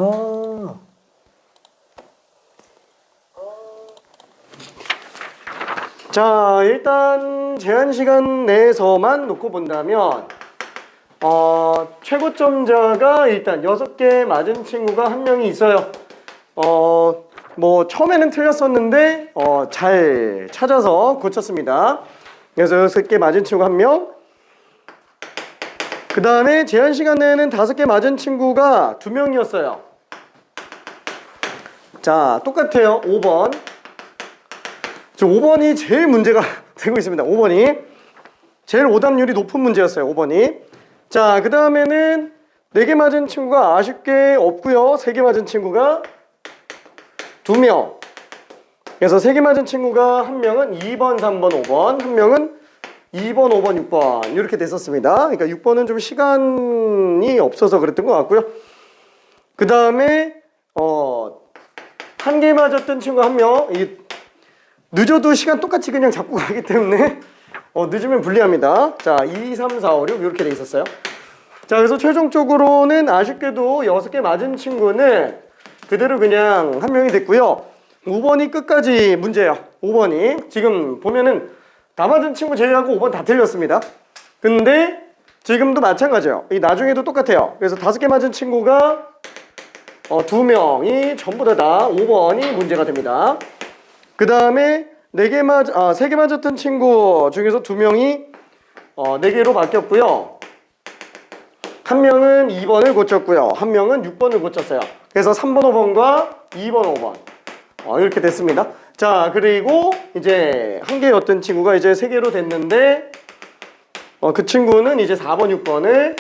아. 자, 일단 제한 시간 내에서만 놓고 본다면 최고점자가 일단 6개 맞은 친구가 한 명이 있어요. 뭐 처음에는 틀렸었는데 잘 찾아서 고쳤습니다. 그래서 6개 맞은 친구 한 명. 그 다음에 제한 시간 내에는 5개 맞은 친구가 2명이었어요. 자, 똑같아요. 5번. 5번이 제일 문제가 되고 있습니다. 5번이 제일 오답률이 높은 문제였어요. 5번이. 자, 그 다음에는 4개 맞은 친구가 아쉽게 없고요. 3개 맞은 친구가 2명. 그래서 3개 맞은 친구가 한 명은 2번, 3번, 5번, 한 명은 2번, 5번, 6번 이렇게 됐었습니다. 그러니까 6번은 좀 시간이 없어서 그랬던 것 같고요. 그 다음에 1개 맞았던 친구 한 명. 늦어도 시간 똑같이 그냥 잡고 가기 때문에 늦으면 불리합니다. 자, 2, 3, 4, 5, 6 이렇게 돼 있었어요. 자, 그래서 최종적으로는 아쉽게도 6개 맞은 친구는 그대로 그냥 한 명이 됐고요. 5번이 끝까지 문제예요. 5번이 지금 보면은 다 맞은 친구 제외하고 5번 다 틀렸습니다. 근데 지금도 마찬가지예요. 이 나중에도 똑같아요. 그래서 5개 맞은 친구가 2명이 전부 다 5번이 문제가 됩니다. 그 다음에 3개 맞았던 친구 중에서 2명이 4개로 바뀌었고요. 한 명은 2번을 고쳤고요. 한 명은 6번을 고쳤어요. 그래서 3번, 5번과 2번, 5번 이렇게 됐습니다. 자, 그리고 이제 1개였던 친구가 이제 3개로 됐는데 그 친구는 이제 4번, 6번을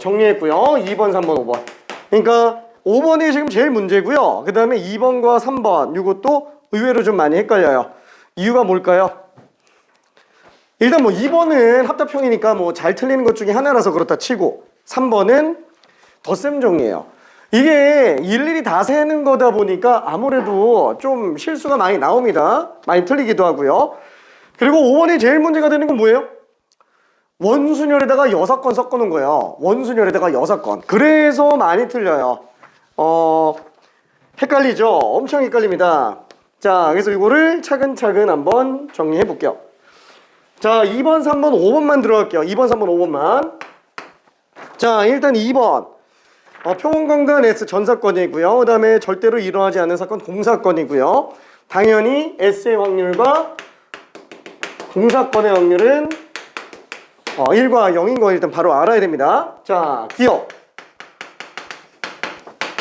정리했고요. 2번, 3번, 5번. 그러니까 5번이 지금 제일 문제고요. 그 다음에 2번과 3번 이것도 의외로 좀 많이 헷갈려요. 이유가 뭘까요? 일단 뭐 2번은 합답형이니까 뭐 잘 틀리는 것 중에 하나라서 그렇다 치고 3번은 덧셈 종이에요. 이게 일일이 다 세는 거다 보니까 아무래도 좀 실수가 많이 나옵니다. 많이 틀리기도 하고요. 그리고 5번이 제일 문제가 되는 건 뭐예요? 원순열에다가 6건 섞어 놓은 거예요. 원순열에다가 6건. 그래서 많이 틀려요. 헷갈리죠? 엄청 헷갈립니다. 자, 그래서 이거를 차근차근 한번 정리해 볼게요. 자, 2번, 3번, 5번만 들어갈게요. 2번, 3번, 5번만. 자, 일단 2번. 표본관관 S 전사건이고요. 그 다음에 절대로 일어나지 않는 사건 공사건이고요. 당연히 S의 확률과 공사건의 확률은 1과 0인 거 일단 바로 알아야 됩니다. 자, 기억.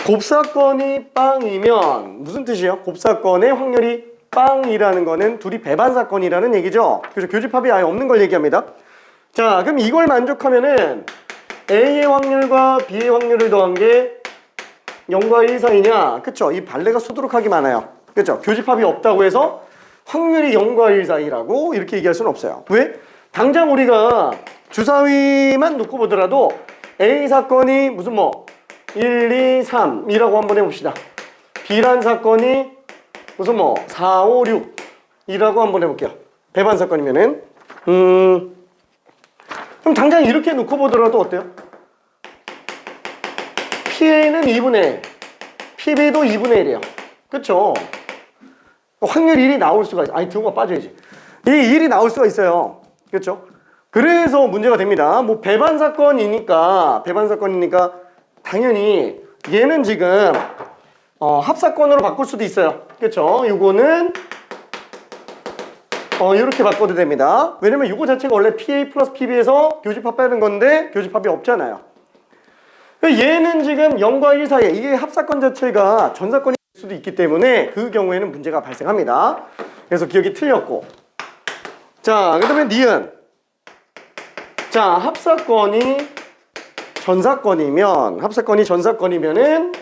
곱사건이 빵이면 무슨 뜻이에요? 곱사건의 확률이 빵이라는 거는 둘이 배반 사건이라는 얘기죠. 그래서 교집합이 아예 없는 걸 얘기합니다. 자, 그럼 이걸 만족하면은 A의 확률과 B의 확률을 더한 게 0과 1 사이냐? 그쵸? 이 발레가 수두룩하게 많아요. 그쵸? 교집합이 없다고 해서 확률이 0과 1 사이라고 이렇게 얘기할 수는 없어요. 왜? 당장 우리가 주사위만 놓고 보더라도 A 사건이 무슨 1, 2, 3이라고 한번 해봅시다. B란 사건이 무슨 4, 5, 6이라고 한번 해볼게요. 배반 사건이면은 그럼 당장 이렇게 놓고 보더라도 어때요? PA는 2분의 1, PB도 2분의 1이에요. 그쵸? 확률 1이 나올 수가 있어요. 아니, 등호가 빠져야지. 이 1이 나올 수가 있어요. 그쵸? 그래서 문제가 됩니다. 뭐 배반 사건이니까 당연히 얘는 지금 합사건으로 바꿀 수도 있어요. 그쵸? 요거는 이렇게 바꿔도 됩니다. 왜냐면 이거 자체가 원래 PA 플러스 PB에서 교집합 빼는 건데 교집합이 없잖아요. 얘는 지금 0과 1 사이에 이게 합사건 자체가 전사건이 될 수도 있기 때문에 그 경우에는 문제가 발생합니다. 그래서 기억이 틀렸고. 자, 그 다음에 니은. 자, 합사건이 전사건이면은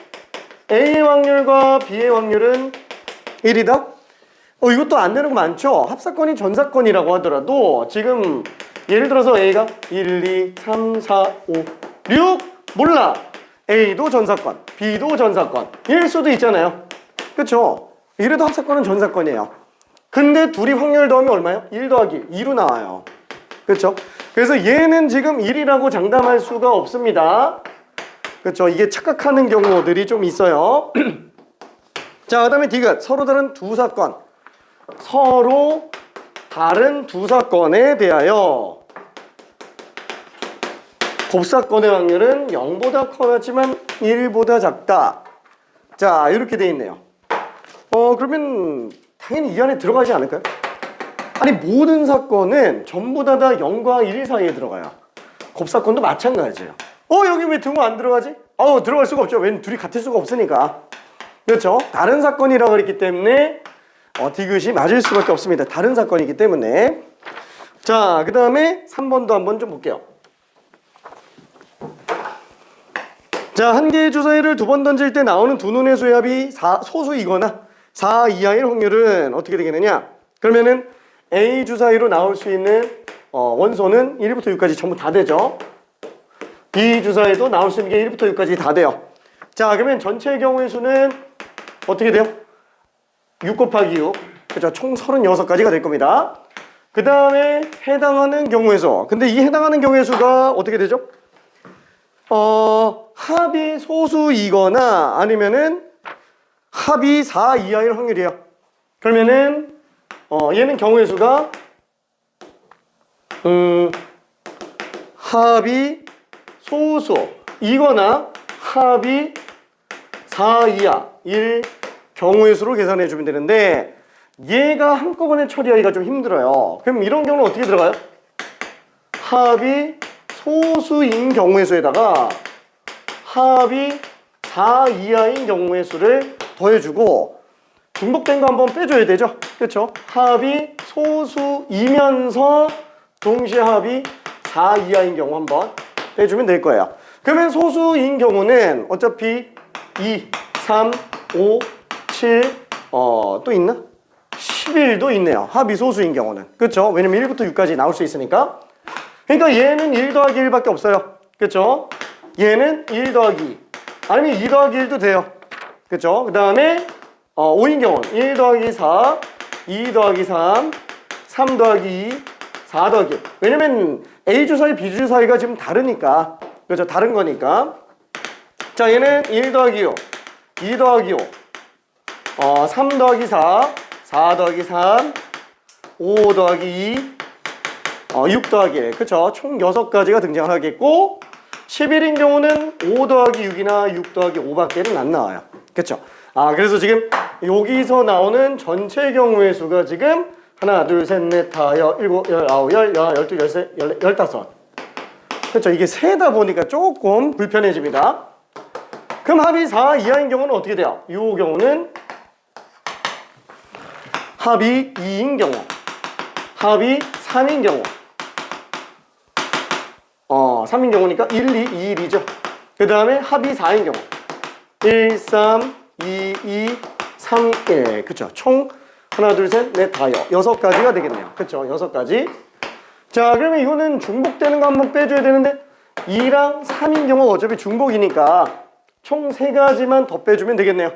A의 확률과 B의 확률은 1이다? 이것도 안 되는 거 많죠? 합사건이 전사건이라고 하더라도 지금 예를 들어서 A가 1, 2, 3, 4, 5, 6 몰라. A도 전사건, B도 전사건 일 수도 있잖아요. 그쵸? 이래도 합사건은 전사건이에요. 근데 둘이 확률 더하면 얼마예요? 1 더하기 2로 나와요. 그쵸? 그래서 얘는 지금 1이라고 장담할 수가 없습니다. 그렇죠. 이게 착각하는 경우들이 좀 있어요. 자, 그 다음에 디귿. 서로 다른 두 사건. 서로 다른 두 사건에 대하여 곱사건의 확률은 0보다 커지만 1보다 작다. 자, 이렇게 돼 있네요. 그러면 당연히 이 안에 들어가지 않을까요? 아니, 모든 사건은 전부 다 0과 1 사이에 들어가요. 곱사건도 마찬가지예요. 여기 왜 등호 안 들어가지? 들어갈 수가 없죠. 왠 둘이 같을 수가 없으니까. 그렇죠? 다른 사건이라고 그랬기 때문에 디귿이 맞을 수밖에 없습니다. 다른 사건이기 때문에. 자, 그 다음에 3번도 한번 좀 볼게요. 자, 한 개의 주사위를 두 번 던질 때 나오는 두 눈의 수의 합이 소수이거나 4 이하일 확률은 어떻게 되겠느냐? 그러면은 A 주사위로 나올 수 있는 원소는 1부터 6까지 전부 다 되죠. B 주사위도 나올 수 있는 게 1부터 6까지 다 돼요. 자, 그러면 전체의 경우의 수는 어떻게 돼요? 6 곱하기 6. 그죠? 총 36가지가 될 겁니다. 그 다음에 해당하는 경우의 수. 근데 이 해당하는 경우의 수가 어떻게 되죠? 합이 소수이거나 아니면은 합이 4 이하일 확률이에요. 그러면은 얘는 경우의 수가 합이 소수이거나 합이 4 이하일 경우의 수로 계산해 주면 되는데 얘가 한꺼번에 처리하기가 좀 힘들어요. 그럼 이런 경우는 어떻게 들어가요? 합이 소수인 경우의 수에다가 합이 4 이하인 경우의 수를 더해주고 중복된 거 한번 빼줘야 되죠. 그렇죠? 합이 소수이면서 동시에 합이 4 이하인 경우 한번 빼주면 될 거예요. 그러면 소수인 경우는 어차피 2, 3, 5, 7, 또 있나? 11도 있네요. 합이 소수인 경우는. 그렇죠? 왜냐면 1부터 6까지 나올 수 있으니까. 그러니까 얘는 1 더하기 1밖에 없어요. 그렇죠? 얘는 1 더하기 2. 아니면 2 더하기 1도 돼요. 그렇죠? 그 다음에 5인 경우는 1 더하기 4, 2 더하기 3, 3 더하기 2, 4 더하기 1. 왜냐면 A 주사위, B 주사위가 지금 다르니까. 그렇죠? 다른 거니까. 자, 얘는 1 더하기 5, 2 더하기 5, 3 더하기 4, 4 더하기 3, 5 더하기 2, 6 더하기 1. 그쵸? 총 6가지가 등장을 하겠고 11인 경우는 5 더하기 6이나 6 더하기 5밖에는 안 나와요. 그쵸? 그래서 지금 여기서 나오는 전체 경우의 수가 지금 하나, 둘, 셋, 넷, 다, 일곱, 열아홉, 열두, 열세, 열다섯. 그쵸? 이게 세다 보니까 조금 불편해집니다. 그럼 합이 4 이하인 경우는 어떻게 돼요? 이 경우는 합이 2인 경우, 합이 3인 경우, 3인 경우니까 1, 2, 2, 1이죠. 그 다음에 합이 4인 경우 1, 3, 2, 2, 3, 1. 그쵸? 총 하나, 둘, 셋, 넷, 다, 6가지가 되겠네요. 그쵸? 6가지. 자, 그러면 이거는 중복되는 거 한번 빼줘야 되는데 2랑 3인 경우 어차피 중복이니까 총 3가지만 더 빼주면 되겠네요.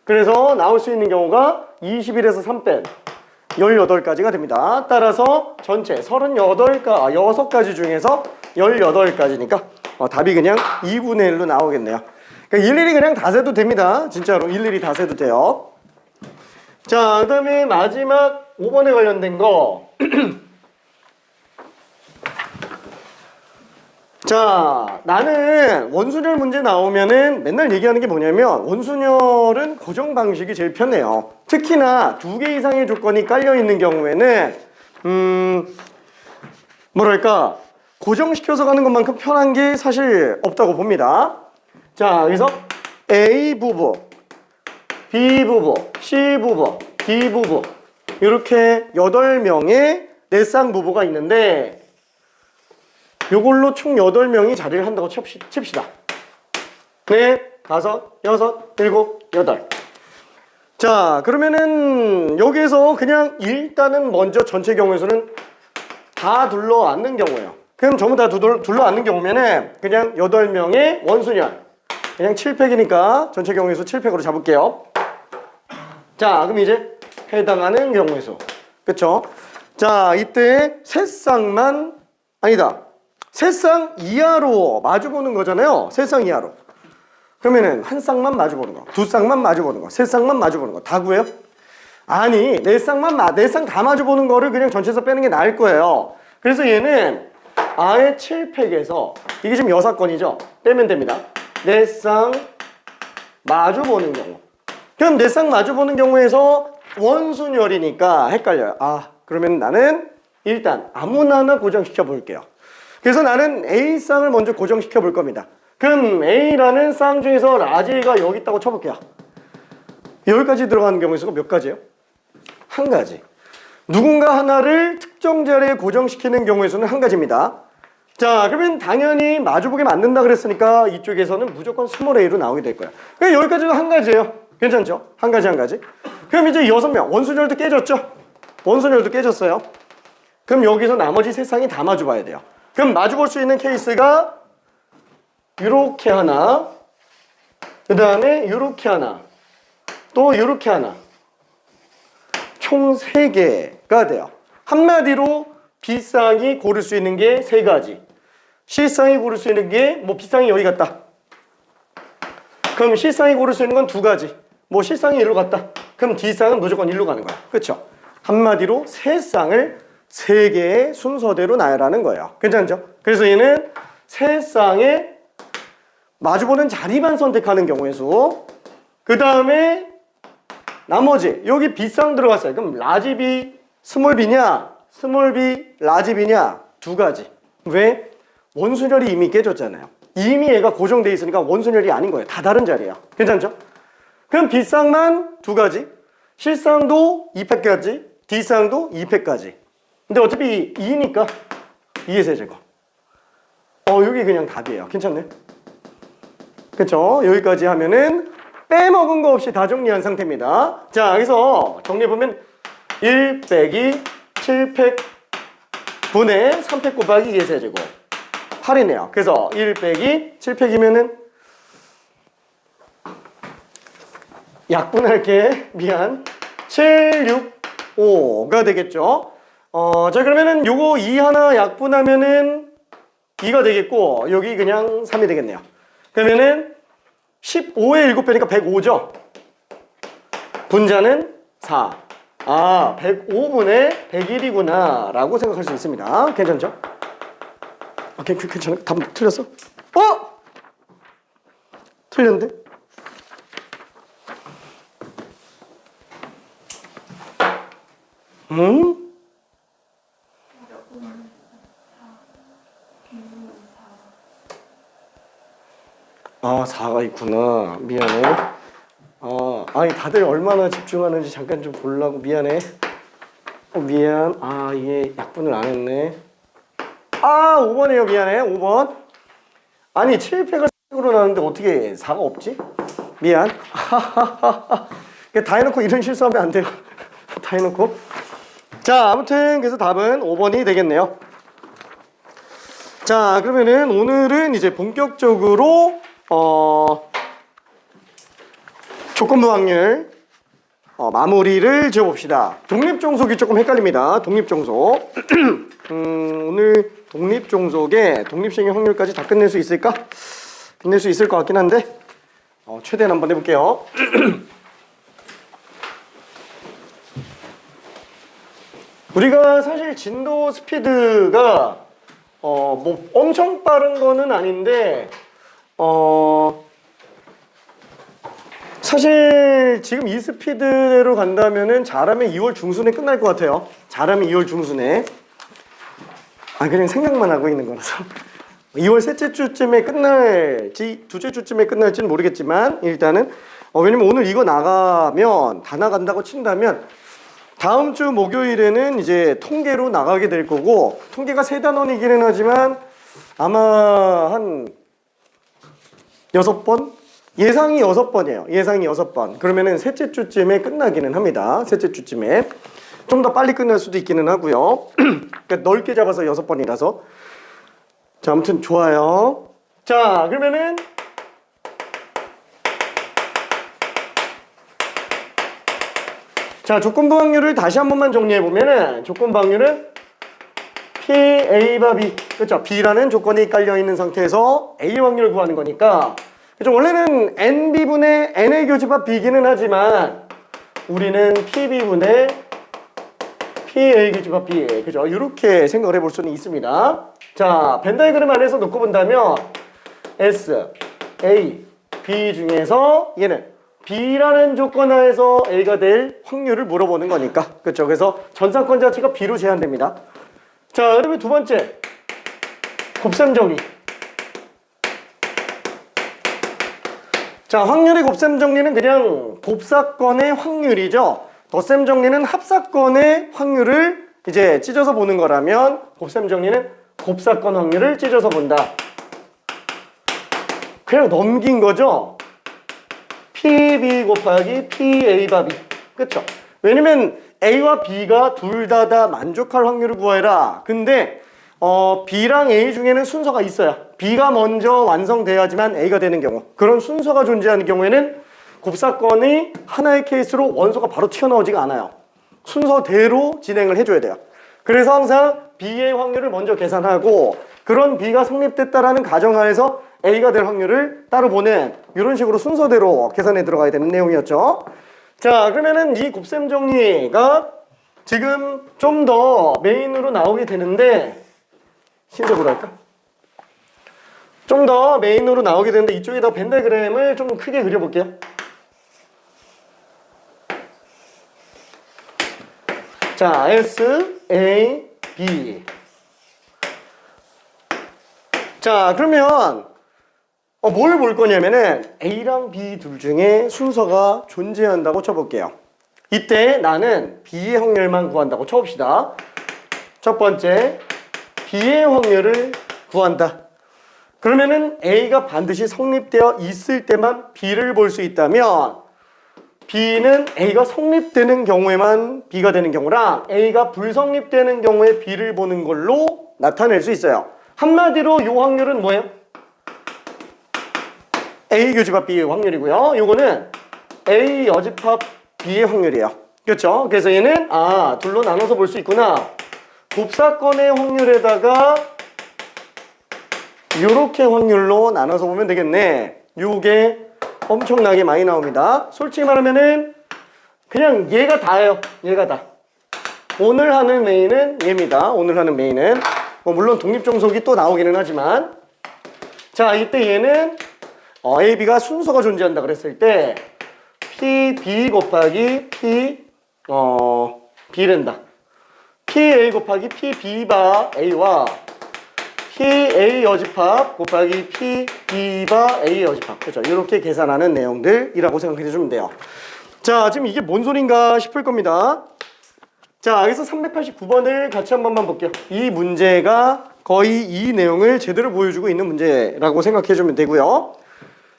그래서 나올 수 있는 경우가 21에서 3 뺀 18가지가 됩니다. 따라서 전체 6가지 중에서 18가지니까 답이 그냥 2분의 1로 나오겠네요. 그러니까 일일이 그냥 다 세도 됩니다. 진짜로 일일이 다 세도 돼요. 자, 그 다음에 마지막 5번에 관련된 거. 자, 나는 원순열 문제 나오면은 맨날 얘기하는 게 뭐냐면 원순열은 고정 방식이 제일 편해요. 특히나 2개 이상의 조건이 깔려 있는 경우에는 뭐랄까 고정시켜서 가는 것만큼 편한 게 사실 없다고 봅니다. 자, 그래서 A 부부, B 부부, C 부부, D 부부 이렇게 8명의 넷쌍 부부가 있는데 요걸로 총 8명이 자리를 한다고 칩시다. 4, 5, 6, 7, 8. 자, 그러면은 여기에서 그냥 일단은 먼저 전체 경우의 수는 다 둘러앉는 경우예요. 그럼 전부 다 둘러앉는 경우면은 그냥 8명의 원순열. 그냥 7팩이니까 전체 경우의 수 7팩으로 잡을게요. 자, 그럼 이제 해당하는 경우의 수. 그쵸? 자, 이때 세 쌍만, 아니다. 세 쌍 이하로 마주보는 거잖아요. 세 쌍 이하로. 그러면은 한 쌍만 마주보는 거, 두 쌍만 마주보는 거, 세 쌍만 마주보는 거 다 구해요? 아니, 네 쌍 다 마주보는 거를 그냥 전체에서 빼는 게 나을 거예요. 그래서 얘는 아예 7팩에서 이게 지금 6건이죠? 빼면 됩니다. 네 쌍 마주보는 경우. 그럼 네 쌍 마주보는 경우에서 원순열이니까 헷갈려요. 아, 그러면 나는 일단 아무나 고정시켜 볼게요. 그래서 나는 A쌍을 먼저 고정시켜 볼 겁니다. 그럼 A라는 쌍 중에서 라지가 여기 있다고 쳐볼게요. 여기까지 들어가는 경우의 수가 몇 가지예요? 한 가지. 누군가 하나를 특정 자리에 고정시키는 경우의 수는 한 가지입니다. 자, 그러면 당연히 마주보게 만든다 그랬으니까 이쪽에서는 무조건 스몰 A로 나오게 될 거야. 그러니까 여기까지도 한 가지예요. 괜찮죠? 한 가지. 그럼 이제 6명, 원순열도 깨졌죠? 원순열도 깨졌어요. 그럼 여기서 나머지 세 쌍이 다 마주봐야 돼요. 그럼 마주볼 수 있는 케이스가 요렇게 하나, 그 다음에 요렇게 하나, 또 요렇게 하나, 총 3개가 돼요. 한마디로 B쌍이 고를 수 있는 게 3가지, C쌍이 고를 수 있는 게 뭐 B쌍이 여기 갔다, 그럼 C쌍이 고를 수 있는 건 2가지, 뭐 C쌍이 일로 갔다, 그럼 D쌍은 무조건 일로 가는 거야. 그렇죠? 한마디로 3쌍을 3개의 순서대로 나열하는 거예요. 괜찮죠? 그래서 얘는 3쌍의 마주보는 자리만 선택하는 경우의 수. 그 다음에 나머지 여기 B쌍 들어갔어요. 그럼 라지 B, 스몰 B냐, 스몰 B, 라지 B냐, 2가지. 왜? 원순열이 이미 깨졌잖아요. 이미 얘가 고정돼 있으니까 원순열이 아닌 거예요. 다 다른 자리예요. 괜찮죠? 그럼 B쌍만 2가지, C쌍도 2팩까지, D쌍도 2팩까지. 근데 어차피 2니까 2의 세제곱. 여기 그냥 답이에요. 괜찮네. 그쵸? 여기까지 하면은 빼먹은 거 없이 다 정리한 상태입니다. 자, 여기서 정리해보면 1 빼기 7팩 분의 3팩 곱하기 2의 세제곱 8이네요. 그래서 1 빼기 7팩이면은 약분할게. 미안. 7, 6, 5가 되겠죠. 자, 그러면은 요거 2 하나 약분하면은 2가 되겠고, 여기 그냥 3이 되겠네요. 그러면은 15에 7 빼니까 105죠? 분자는 4. 아, 105분의 101이구나 라고 생각할 수 있습니다. 괜찮죠? 괜찮아? 답 틀렸어? 틀렸는데? 아, 4가 있구나. 미안해. 아니 다들 얼마나 집중하는지 잠깐 좀 보려고. 미안해. 미안. 이게 약분을 안 했네. 5번이에요. 미안해. 5번. 아니 7팩을 4팩으로 나왔는데 어떻게 4가 없지? 미안. 다 해놓고 이런 실수하면 안 돼요. 다 해놓고. 자, 아무튼 그래서 답은 5번이 되겠네요. 자, 그러면은 오늘은 이제 본격적으로 조건부 확률 마무리를 지어봅시다. 독립종속이 조금 헷갈립니다. 독립종속. 오늘 독립종속의 독립식의 확률까지 다 끝낼 수 있을까? 끝낼 수 있을 것 같긴 한데 최대한 한번 해볼게요. 우리가 사실 진도 스피드가 뭐 엄청 빠른 거는 아닌데 사실 지금 이 스피드대로 간다면은 잘하면 2월 중순에 끝날 것 같아요. 잘하면 2월 중순에. 그냥 생각만 하고 있는 거라서 2월 셋째 주쯤에 끝날지 둘째 주쯤에 끝날지는 모르겠지만 일단은 왜냐면 오늘 이거 나가면 다 나간다고 친다면 다음 주 목요일에는 이제 통계로 나가게 될 거고, 통계가 3단원이기는 하지만 아마 한 6번? 예상이 6번이에요. 예상이 6번. 그러면은 셋째 주쯤에 끝나기는 합니다. 셋째 주쯤에. 좀 더 빨리 끝날 수도 있기는 하고요. 그러니까 넓게 잡아서 6번이라서. 자, 아무튼 좋아요. 자, 그러면은 자, 조건부 확률을 다시 한 번만 정리해보면은 조건부 확률은 P, A 바 B, 그렇죠? B라는 조건이 깔려있는 상태에서 A 확률을 구하는 거니까 그죠? 원래는 NB분의 NA 교집합 B기는 하지만 우리는 PB분의 PA 교집합 B. 그죠? 이렇게 생각을 해볼 수는 있습니다. 자, 벤 다이그램 안에서 놓고 본다면 S, A, B 중에서 얘는 B라는 조건 하에서 A가 될 확률을 물어보는 거니까. 그렇죠? 그래서 전사건 자체가 B로 제한됩니다. 자, 그러면 두 번째 곱셈 정리. 자, 확률의 곱셈 정리는 그냥 곱사건의 확률이죠. 덧셈 정리는 합사건의 확률을 이제 찢어서 보는 거라면 곱셈 정리는 곱사건 확률을 찢어서 본다. 그냥 넘긴 거죠. PB 곱하기 PA 바 B. 그쵸? 왜냐면 A와 B가 둘 다 만족할 확률을 구해라. 근데 B랑 A 중에는 순서가 있어요. B가 먼저 완성돼야지만 A가 되는 경우. 그런 순서가 존재하는 경우에는 곱사건이 하나의 케이스로 원소가 바로 튀어나오지가 않아요. 순서대로 진행을 해줘야 돼요. 그래서 항상 B의 확률을 먼저 계산하고 그런 B가 성립됐다라는 가정하에서 A가 될 확률을 따로 보는 이런 식으로 순서대로 계산해 들어가야 되는 내용이었죠. 자, 그러면은 이 곱셈 정리가 지금 좀 더 메인으로 나오게 되는데 신속으로 할까? 좀 더 메인으로 나오게 되는데 이쪽에다 벤 다이그램을 좀 크게 그려볼게요. 자, S, A, B. 자, 그러면 뭘 볼 거냐면은 A랑 B 둘 중에 순서가 존재한다고 쳐볼게요. 이때 나는 B의 확률만 구한다고 쳐봅시다. 첫 번째, B의 확률을 구한다. 그러면은 A가 반드시 성립되어 있을 때만 B를 볼 수 있다면 B는 A가 성립되는 경우에만 B가 되는 경우랑 A가 불성립되는 경우에 B를 보는 걸로 나타낼 수 있어요. 한마디로 이 확률은 뭐예요? A 교집합 B의 확률이고요. 이거는 A 여집합 B의 확률이에요. 그렇죠? 그래서 얘는 둘로 나눠서 볼 수 있구나. 곱사건의 확률에다가 이렇게 확률로 나눠서 보면 되겠네. 요게 엄청나게 많이 나옵니다. 솔직히 말하면은 그냥 얘가 다예요. 얘가 다. 오늘 하는 메인은 얘입니다. 오늘 하는 메인은 물론 독립종속이 또 나오기는 하지만 자, 이때 얘는 A, B가 순서가 존재한다 그랬을 때 PB 곱하기 B랜다. PA 곱하기 PB 바 A와 PA 여집합 곱하기 PB 바 A 여집합. 그렇죠? 이렇게 계산하는 내용들이라고 생각해 주면 돼요. 자, 지금 이게 뭔 소린가 싶을 겁니다. 자, 여기서 389번을 같이 한 번만 볼게요. 이 문제가 거의 이 내용을 제대로 보여주고 있는 문제라고 생각해 주면 되고요.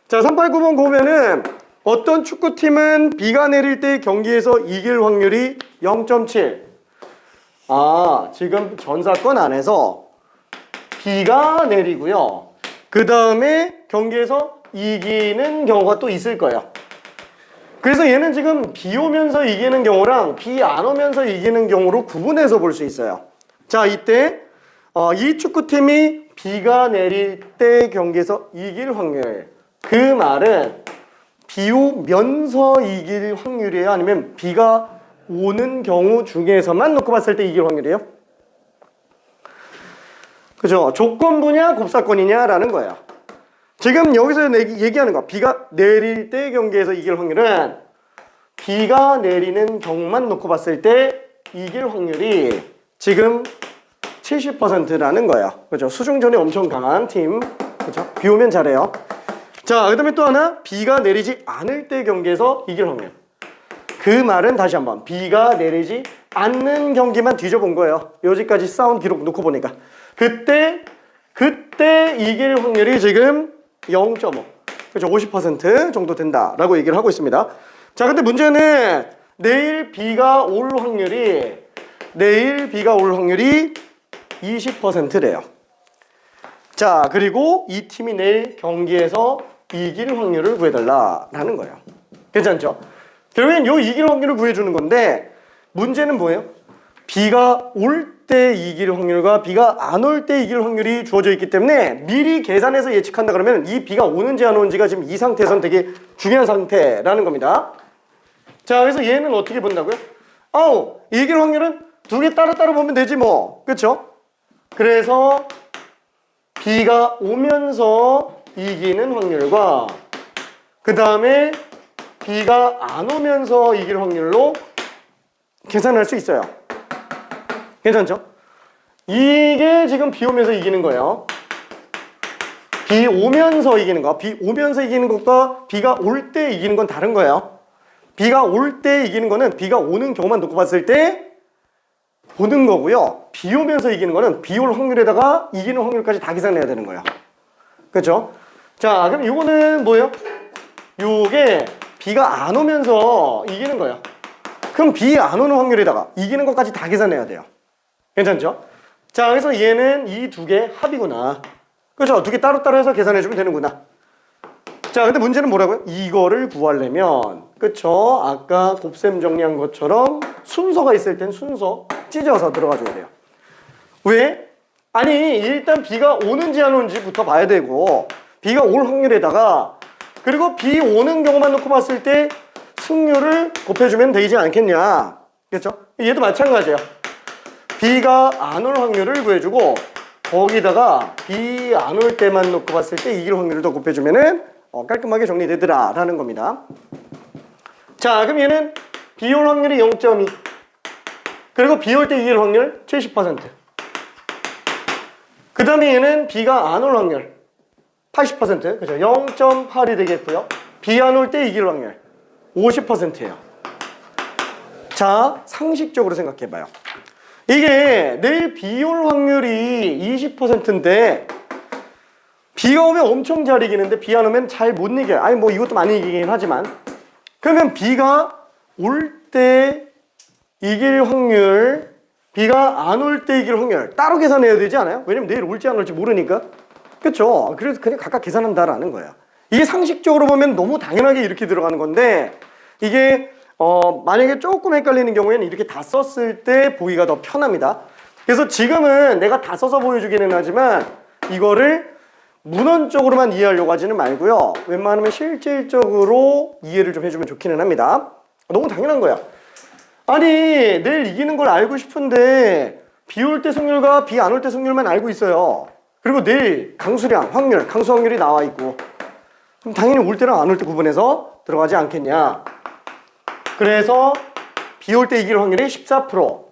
자, 389번 보면은 어떤 축구팀은 비가 내릴 때 경기에서 이길 확률이 0.7. 지금 전사건 안에서 비가 내리고요. 그 다음에 경기에서 이기는 경우가 또 있을 거예요. 그래서 얘는 지금 비 오면서 이기는 경우랑 비 안 오면서 이기는 경우로 구분해서 볼 수 있어요. 자, 이때 이 축구팀이 비가 내릴 때 경기에서 이길 확률. 그 말은 비 오면서 이길 확률이에요? 아니면 비가 오는 경우 중에서만 놓고 봤을 때 이길 확률이에요? 그죠? 조건부냐 곱사건이냐라는 거예요. 지금 여기서 얘기하는 거 비가 내릴 때 경기에서 이길 확률은 비가 내리는 경우만 놓고 봤을 때 이길 확률이 지금 70%라는 거예요. 그죠? 수중전에 엄청 강한 팀. 그죠? 비 오면 잘해요. 자, 그 다음에 또 하나 비가 내리지 않을 때 경기에서 이길 확률. 그 말은 다시 한번 비가 내리지 않는 경기만 뒤져본 거예요. 여기까지 싸운 기록 놓고 보니까 그때 이길 확률이 지금 0.5 그렇죠? 50% 정도 된다라고 얘기를 하고 있습니다. 자, 근데 문제는 내일 비가 올 확률이 20%래요. 자, 그리고 이 팀이 내일 경기에서 이길 확률을 구해달라라는 거예요. 괜찮죠? 결국엔 요 이길 확률을 구해주는 건데 문제는 뭐예요? 비가 올 때 이길 확률과 비가 안 올 때 이길 확률이 주어져 있기 때문에 미리 계산해서 예측한다 그러면 이 비가 오는지 안 오는지가 지금 이 상태에서는 되게 중요한 상태라는 겁니다. 자, 그래서 얘는 어떻게 본다고요? 이길 확률은 두 개 따로따로 보면 되지 뭐. 그쵸? 그래서 비가 오면서 이기는 확률과 그 다음에 비가 안 오면서 이길 확률로 계산할 수 있어요. 괜찮죠? 이게 지금 비 오면서 이기는 거예요. 비 오면서 이기는 거. 비 오면서 이기는 것과 비가 올 때 이기는 건 다른 거예요. 비가 올 때 이기는 거는 비가 오는 경우만 놓고 봤을 때 보는 거고요. 비 오면서 이기는 거는 비 올 확률에다가 이기는 확률까지 다 계산해야 되는 거예요. 그렇죠? 자, 그럼 이거는 뭐예요? 요게 비가 안 오면서 이기는 거예요. 그럼 비 안 오는 확률에다가 이기는 것까지 다 계산해야 돼요. 괜찮죠? 자, 그래서 얘는 이 두 개 합이구나. 그렇죠? 두 개 따로따로 해서 계산해주면 되는구나. 자, 근데 문제는 뭐라고요? 이거를 구하려면, 그쵸? 아까 곱셈 정리한 것처럼 순서가 있을 땐 순서 찢어서 들어가줘야 돼요. 왜? 아니, 일단 비가 오는지 안 오는지부터 봐야 되고, 비가 올 확률에다가, 그리고 비 오는 경우만 놓고 봤을 때 승률을 곱해주면 되지 않겠냐. 그렇죠? 얘도 마찬가지예요. 비가 안 올 확률을 구해주고, 거기다가 비 안 올 때만 놓고 봤을 때 이길 확률을 더 곱해주면은 깔끔하게 정리되더라 라는 겁니다. 자, 그럼 얘는 비 올 확률이 0.2, 그리고 비 올 때 이길 확률 70%. 그 다음에 얘는 비가 안 올 확률 80%, 그죠? 0.8이 되겠고요. 비 안 올 때 이길 확률 50%예요. 자, 상식적으로 생각해봐요. 이게 내일 비 올 확률이 20%인데 비가 오면 엄청 잘 이기는데 비 안 오면 잘 못 이겨요. 아니 뭐 이것도 많이 이기긴 하지만, 그러면 비가 올 때 이길 확률, 비가 안 올 때 이길 확률 따로 계산해야 되지 않아요? 왜냐면 내일 올지 안 올지 모르니까. 그렇죠? 그래서 그냥 각각 계산한다라는 거예요. 이게 상식적으로 보면 너무 당연하게 이렇게 들어가는 건데, 이게 만약에 조금 헷갈리는 경우에는 이렇게 다 썼을 때 보기가 더 편합니다. 그래서 지금은 내가 다 써서 보여주기는 하지만 이거를 문헌적으로만 이해하려고 하지는 말고요. 웬만하면 실질적으로 이해를 좀 해주면 좋기는 합니다. 너무 당연한 거야. 아니, 내일 이기는 걸 알고 싶은데 비 올 때 승률과 비 안 올 때 승률만 알고 있어요. 그리고 내일 강수량, 확률, 강수 확률이 나와 있고, 그럼 당연히 올 때랑 안 올 때 구분해서 들어가지 않겠냐. 그래서 비 올 때 이길 확률이 14%,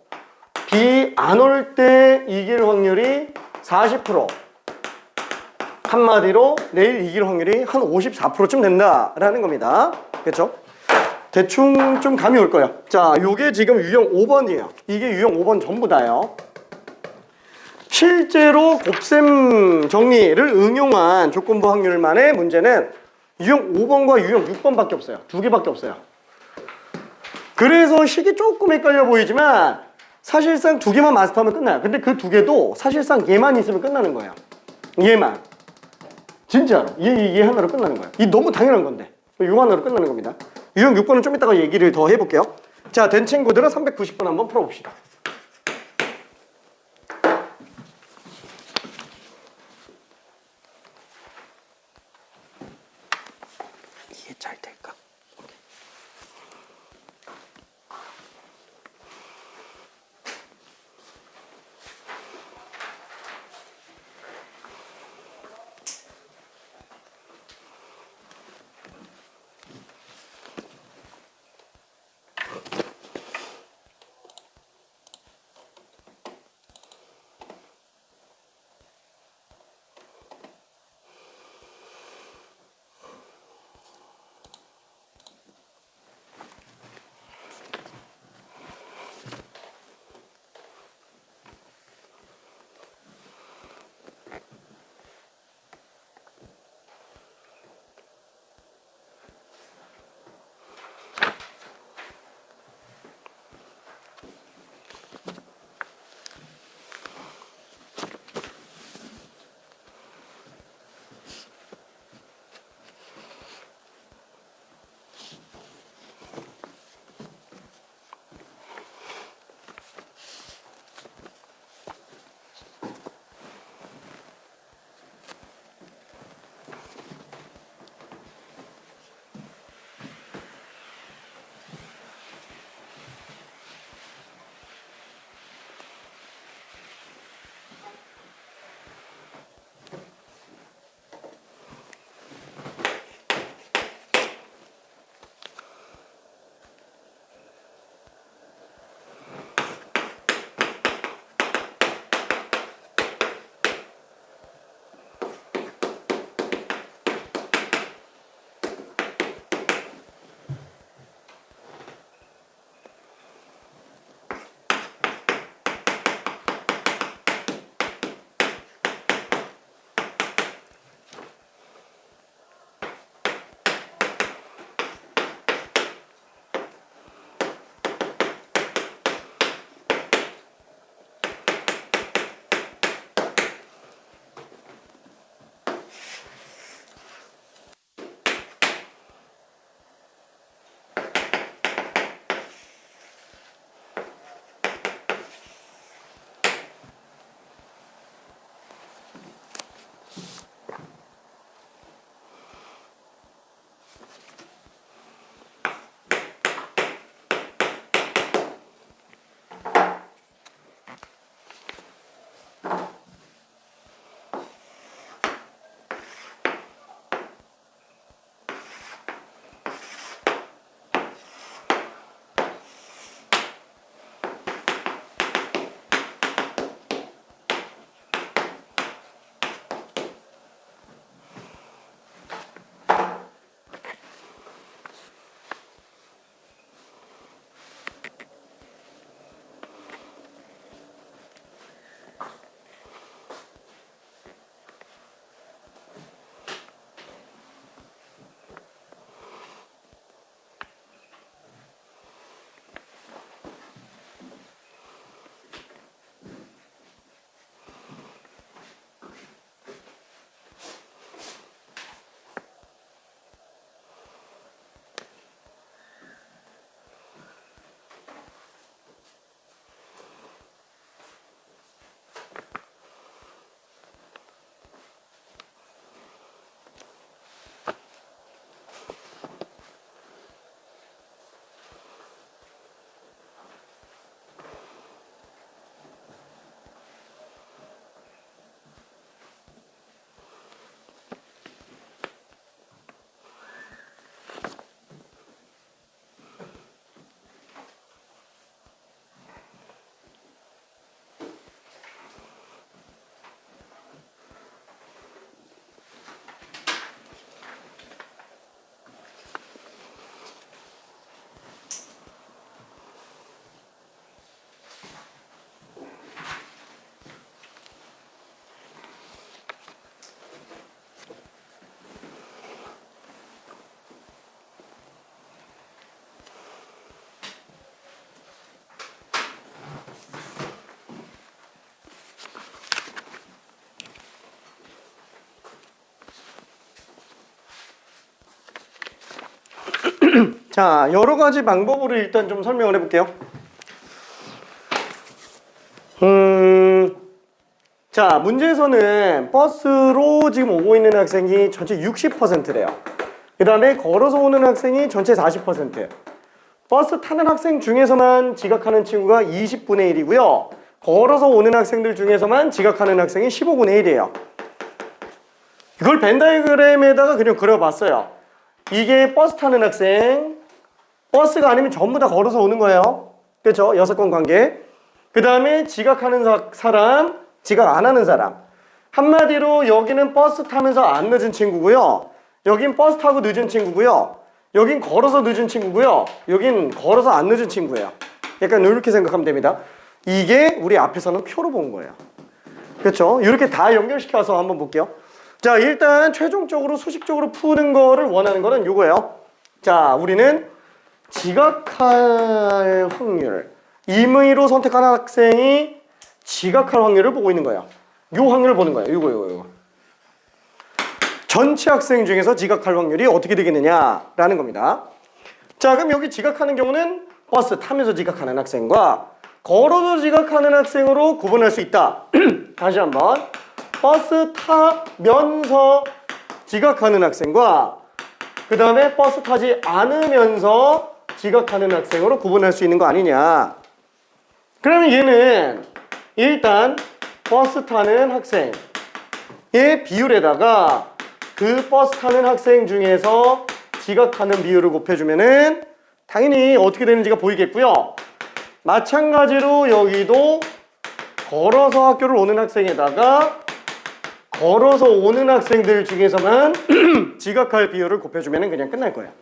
비 안 올 때 이길 확률이 40%. 한마디로 내일 이길 확률이 한 54%쯤 된다라는 겁니다. 그렇죠? 대충 좀 감이 올 거예요. 자, 요게 지금 유형 5번이에요. 이게 유형 5번 전부 다예요. 실제로 곱셈 정리를 응용한 조건부 확률만의 문제는 유형 5번과 유형 6번밖에 없어요. 두 개밖에 없어요. 그래서 식이 조금 헷갈려 보이지만 사실상 두 개만 마스터하면 끝나요. 근데 그 두 개도 사실상 얘만 있으면 끝나는 거예요. 얘만. 진짜로. 얘 하나로 끝나는 거예요. 이 너무 당연한 건데. 이거 하나로 끝나는 겁니다. 유형 6번은 좀 이따가 얘기를 더 해볼게요. 자, 된 친구들은 390번 한번 풀어봅시다. 이게 잘 될까? 자, 여러 가지 방법으로 일단 좀 설명을 해볼게요. 자, 문제에서는 버스로 지금 오고 있는 학생이 전체 60%래요. 그 다음에 걸어서 오는 학생이 전체 40%. 버스 타는 학생 중에서만 지각하는 친구가 20분의 1이고요. 걸어서 오는 학생들 중에서만 지각하는 학생이 15분의 1이에요. 이걸 벤 다이어그램에다가 그냥 그려봤어요. 이게 버스 타는 학생, 버스가 아니면 전부 다 걸어서 오는 거예요. 그렇죠? 6건 관계. 그 다음에 지각하는 사람, 지각 안 하는 사람. 한마디로 여기는 버스 타면서 안 늦은 친구고요. 여긴 버스 타고 늦은 친구고요. 여긴 걸어서 늦은 친구고요. 여긴 걸어서 안 늦은 친구예요. 약간 이렇게 생각하면 됩니다. 이게 우리 앞에서는 표로 본 거예요. 그렇죠? 이렇게 다 연결시켜서 한번 볼게요. 자, 일단 최종적으로 수식적으로 푸는 거를 원하는 거는 이거예요. 자, 우리는 지각할 확률, 임의로 선택한 학생이 지각할 확률을 보고 있는 거예요. 요 확률을 보는 거예요. 이거. 전체 학생 중에서 지각할 확률이 어떻게 되겠느냐라는 겁니다. 자, 그럼 여기 지각하는 경우는 버스 타면서 지각하는 학생과 걸어서 지각하는 학생으로 구분할 수 있다. 다시 한번. 버스 타면서 지각하는 학생과 그 다음에 버스 타지 않으면서 지각하는 학생으로 구분할 수 있는 거 아니냐. 그러면 얘는 일단 버스 타는 학생의 비율에다가 그 버스 타는 학생 중에서 지각하는 비율을 곱해주면은 당연히 어떻게 되는지가 보이겠고요. 마찬가지로 여기도 걸어서 학교를 오는 학생에다가 걸어서 오는 학생들 중에서만 지각할 비율을 곱해주면 그냥 끝날 거예요.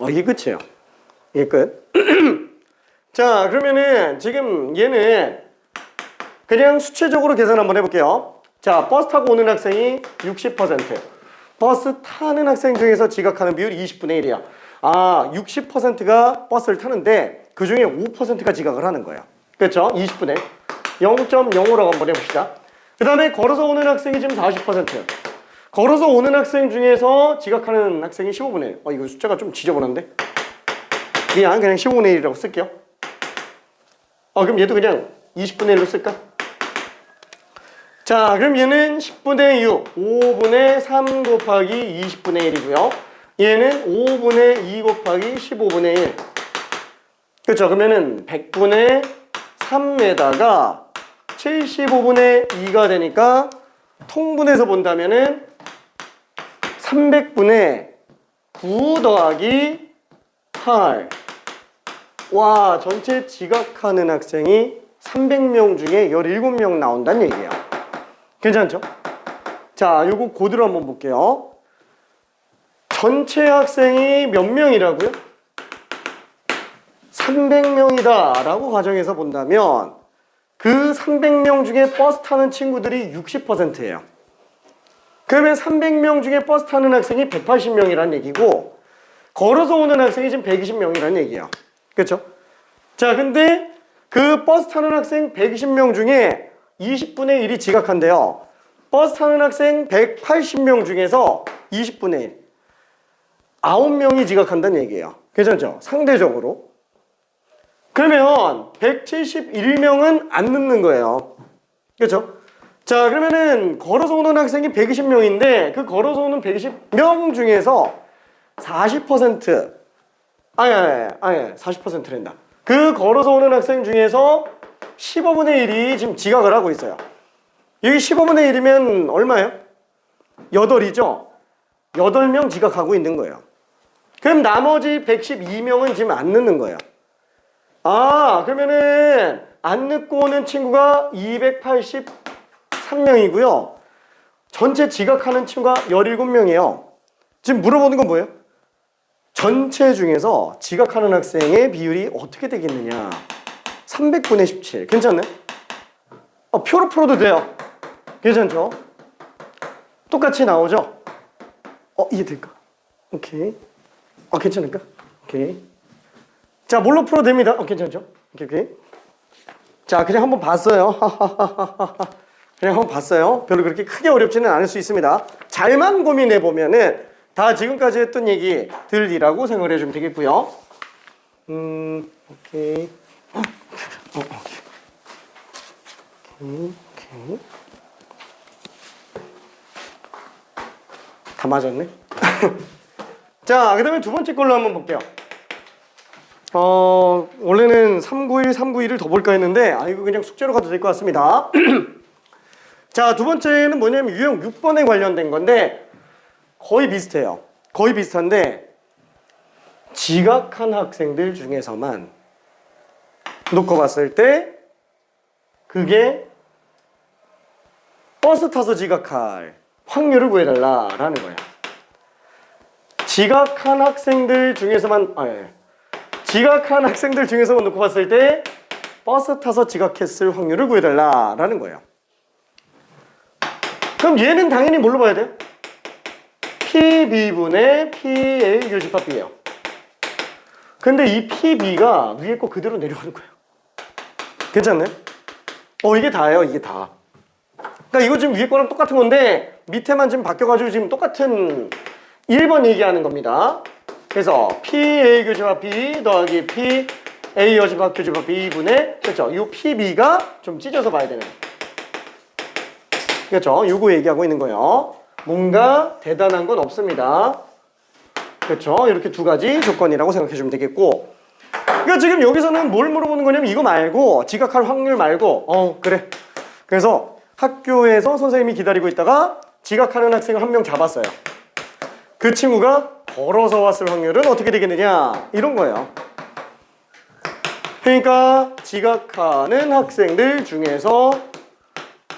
이게 끝이에요. 이게 끝. 자, 그러면은 지금 얘는 그냥 수치적으로 계산 한번 해볼게요. 자, 버스 타고 오는 학생이 60%. 버스 타는 학생 중에서 지각하는 비율이 20분의 1이야. 60%가 버스를 타는데 그 중에 5%가 지각을 하는 거예요. 그렇죠? 20분의 0.05라고 한번 해봅시다. 그 다음에 걸어서 오는 학생이 지금 40%. 걸어서 오는 학생 중에서 지각하는 학생이 15분의 1. 이거 숫자가 좀 지저분한데? 그냥 15분의 1이라고 쓸게요. 그럼 얘도 그냥 20분의 1로 쓸까? 자, 그럼 얘는 10분의 6, 5분의 3 곱하기 20분의 1이고요. 얘는 5분의 2 곱하기 15분의 1. 그렇죠? 그러면은 100분의 3에다가 75분의 2가 되니까 통분해서 본다면은 300분의 9 더하기 8. 와, 전체 지각하는 학생이 300명 중에 17명 나온다는 얘기예요. 괜찮죠? 자, 요거 고드로 한번 볼게요. 전체 학생이 몇 명이라고요? 300명이다 라고 가정해서 본다면 그 300명 중에 버스 타는 친구들이 60%예요. 그러면 300명 중에 버스 타는 학생이 180명이라는 얘기고 걸어서 오는 학생이 지금 120명이라는 얘기예요. 그렇죠? 자, 근데 그 버스 타는 학생 120명 중에 20분의 1이 지각한대요. 버스 타는 학생 180명 중에서 20분의 1. 9명이 지각한다는 얘기예요. 괜찮죠? 상대적으로. 그러면 171명은 안 늦는 거예요. 그렇죠? 자, 그러면은 걸어서 오는 학생이 120명인데 그 걸어서 오는 120명 중에서 40% 40%란다. 그 걸어서 오는 학생 중에서 15분의 1이 지금 지각을 하고 있어요. 여기 15분의 1이면 얼마예요? 8이죠? 8명 지각하고 있는 거예요. 그럼 나머지 112명은 지금 안 늦는 거예요. 그러면은 안 늦고 오는 친구가 283명이고요. 전체 지각하는 친구가 17명이에요. 지금 물어보는 건 뭐예요? 전체 중에서 지각하는 학생의 비율이 어떻게 되겠느냐. 300분의 17. 괜찮네? 표로 풀어도 돼요. 괜찮죠? 똑같이 나오죠? 이해될까? 오케이. 괜찮을까? 오케이. 자, 뭘로 풀어도 됩니다. 괜찮죠? 오케이. 자, 그냥 한번 봤어요. 그냥 한번 봤어요. 별로 그렇게 크게 어렵지는 않을 수 있습니다. 잘만 고민해 보면은 다 지금까지 했던 얘기들이라고 생각을 해주면 되겠고요. 오케이. 오케이. 다 맞았네. 자, 그 다음에 두 번째 걸로 한번 볼게요. 원래는 391, 391을 더 볼까 했는데, 이거 그냥 숙제로 가도 될 것 같습니다. 자, 두 번째는 뭐냐면 유형 6번에 관련된 건데, 거의 비슷해요. 거의 비슷한데, 지각한 학생들 중에서만 놓고 봤을 때, 그게 버스 타서 지각할 확률을 구해달라라는 거예요. 지각한 학생들 중에서만 놓고 봤을 때 버스 타서 지각했을 확률을 구해달라라는 거예요. 그럼 얘는 당연히 뭘로 봐야 돼요? PB분의 PA 교집합 B예요. 근데 이 PB가 위에 거 그대로 내려가는 거예요. 괜찮나요? 이게 다예요. 이게 다. 그러니까 이거 지금 위에 거랑 똑같은 건데 밑에만 지금 바뀌어가지고 지금 똑같은 1번 얘기하는 겁니다. 그래서 PA 교집합 B 더하기 PA 교집합 B분의 그렇죠? 이 PB가 좀 찢어서 봐야 되는. 그렇죠? 요거 얘기하고 있는 거예요. 뭔가 대단한 건 없습니다. 그렇죠? 이렇게 두 가지 조건이라고 생각해 주면 되겠고. 그러니까 지금 여기서는 뭘 물어보는 거냐면 이거 말고 지각할 확률 말고 그래. 그래서 학교에서 선생님이 기다리고 있다가 지각하는 학생을 한 명 잡았어요. 그 친구가 걸어서 왔을 확률은 어떻게 되겠느냐 이런 거예요. 그러니까 지각하는 학생들 중에서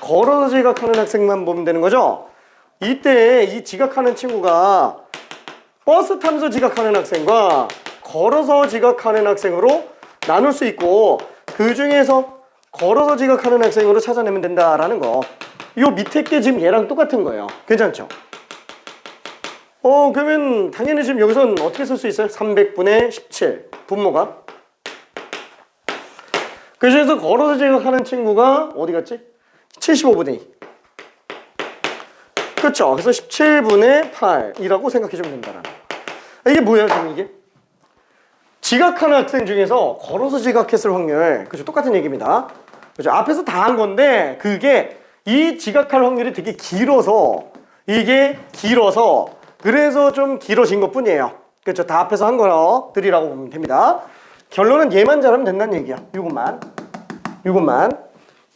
걸어서 지각하는 학생만 보면 되는 거죠. 이때 이 지각하는 친구가 버스 타면서 지각하는 학생과 걸어서 지각하는 학생으로 나눌 수 있고 그 중에서 걸어서 지각하는 학생으로 찾아내면 된다라는 거. 요 밑에 게 지금 얘랑 똑같은 거예요. 괜찮죠? 그러면 당연히 지금 여기서는 어떻게 쓸 수 있어요? 300분의 17 분모가. 그래서 걸어서 지각하는 친구가 어디 갔지? 75분의 2. 그렇죠? 그래서 17분의 8이라고 생각해 주면 된다라는 거. 이게 뭐예요 지금 이게? 지각하는 학생 중에서 걸어서 지각했을 확률. 그렇죠? 똑같은 얘기입니다. 그렇죠? 앞에서 다 한 건데 그게 이 지각할 확률이 되게 길어서 이게 길어서 그래서 좀 길어진 것 뿐이에요. 그렇죠? 다 앞에서 한 거들이라고 보면 됩니다. 결론은 얘만 잘하면 된다는 얘기야. 이것만.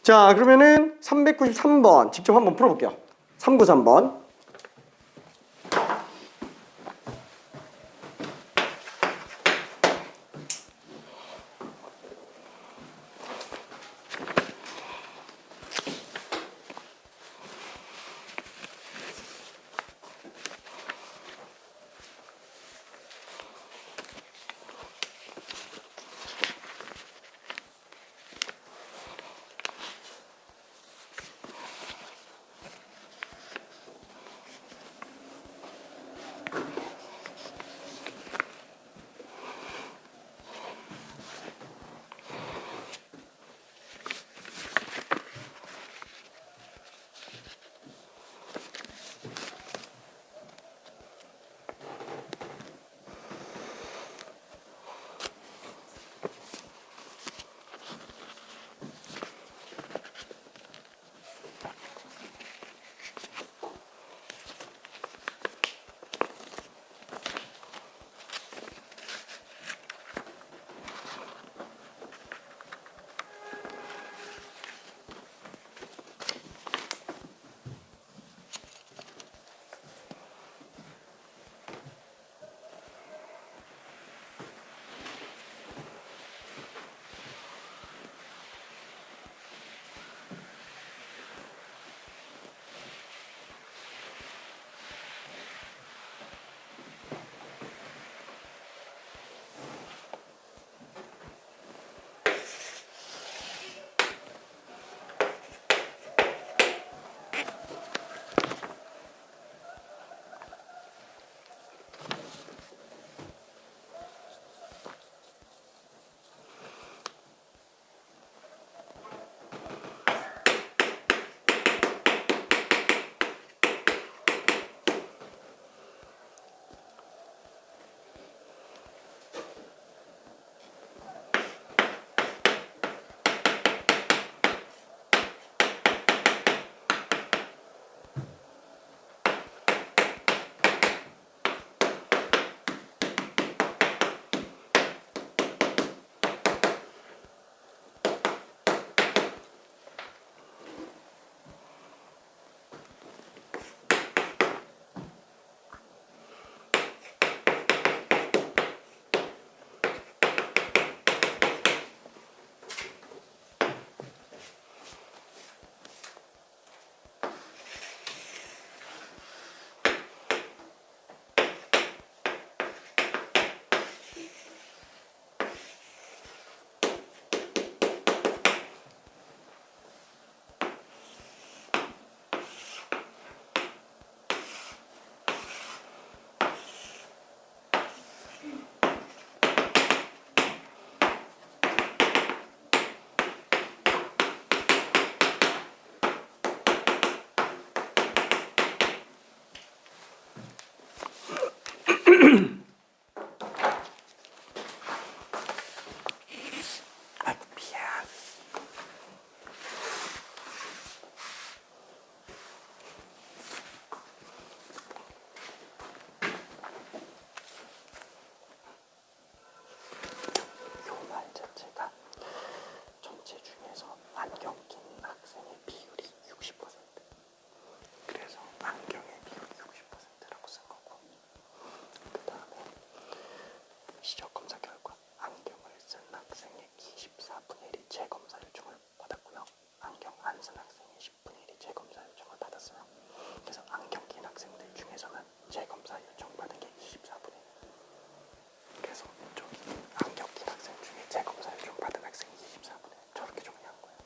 자, 그러면은 393번 직접 한번 풀어볼게요. 393번. 아이고 미안. 이 말 자체가 전체 중에서 안경 낀 학생의 비율이 60%. 그래서 안경의 비율이 60%라고 쓴 거고. 그 다음에 시적 검사 결과 안경을 쓴 학생의 24분의 1이 재검사 요청을 받았고요. 안경 안 쓴 학생의 10분의 1이 재검사 요청을 받았어요. 그래서 안경 낀 학생들 중에서는 재검사 요청 받은 게 24분의 1. 그래서 저기 안경 낀 학생 중에 재검사 요청 받은 학생이 24분의 1 저렇게 정리한 거예요.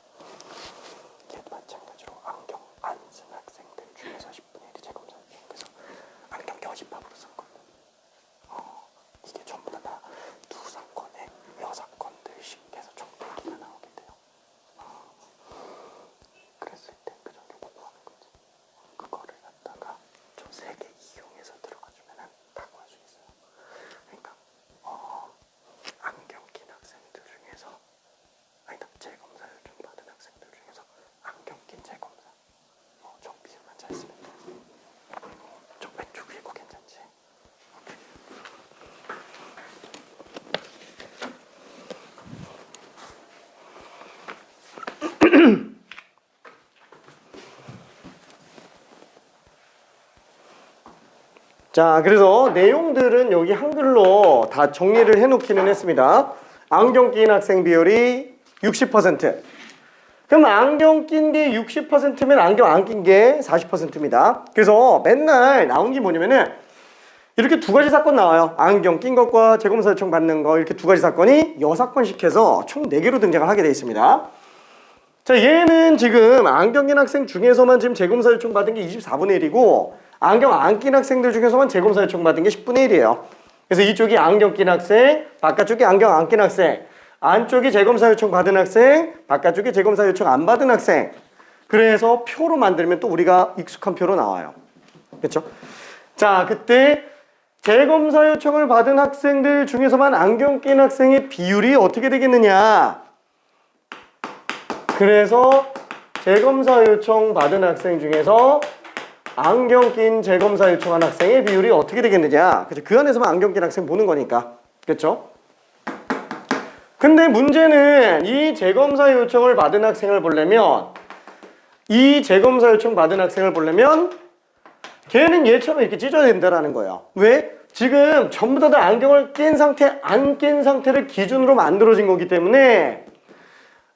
이게 마찬가지로 안경 안 쓴 학생들 중에서 10분의 1이 재검사 요청. 그래서 안경 여집합으로 쓴 거예요. 이게 전부 다 두 사건에 여사건들씩 해서 총 100개가 나오게 돼요. 그랬을 때 그 정도 보고하는 거지. 그거를 갖다가 저 세 개 이용해서 들어가주면은 다 구할 수 있어요. 그러니까 안경 낀 학생들 중에서 아니다 재검사 요청 받은 학생들 중에서 안경 낀 재검사 저 비율만 잘 쓰면 돼. 저 왼쪽 위에 거 괜찮지? 자, 그래서 내용들은 여기 한글로 다 정리를 해놓기는 했습니다. 안경 낀 학생 비율이 60%. 그럼 안경 낀 게 60%면 안경 안 낀 게 40%입니다. 그래서 맨날 나온 게 뭐냐면은 이렇게 두 가지 사건 나와요. 안경 낀 것과 재검사 요청 받는 거 이렇게 두 가지 사건이 여사건씩 해서 총 4개로 등장을 하게 되어 있습니다. 자, 얘는 지금 안경 낀 학생 중에서만 지금 재검사 요청 받은 게 24분의 1이고 안경 안 낀 학생들 중에서만 재검사 요청 받은 게 10분의 1이에요. 그래서 이쪽이 안경 낀 학생, 바깥쪽이 안경 안 낀 학생, 안쪽이 재검사 요청 받은 학생, 바깥쪽이 재검사 요청 안 받은 학생. 그래서 표로 만들면 또 우리가 익숙한 표로 나와요. 그렇죠? 자, 그때 재검사 요청을 받은 학생들 중에서만 안경 낀 학생의 비율이 어떻게 되겠느냐? 그래서 재검사 요청 받은 학생 중에서 안경 낀 재검사 요청한 학생의 비율이 어떻게 되겠느냐? 그렇죠? 그 안에서만 안경 낀 학생 보는 거니까. 그렇죠? 근데 문제는 이 재검사 요청을 받은 학생을 보려면 걔는 얘처럼 이렇게 찢어야 된다라는 거예요. 왜? 지금 전부 다 안경을 낀 상태, 안 낀 상태를 기준으로 만들어진 거기 때문에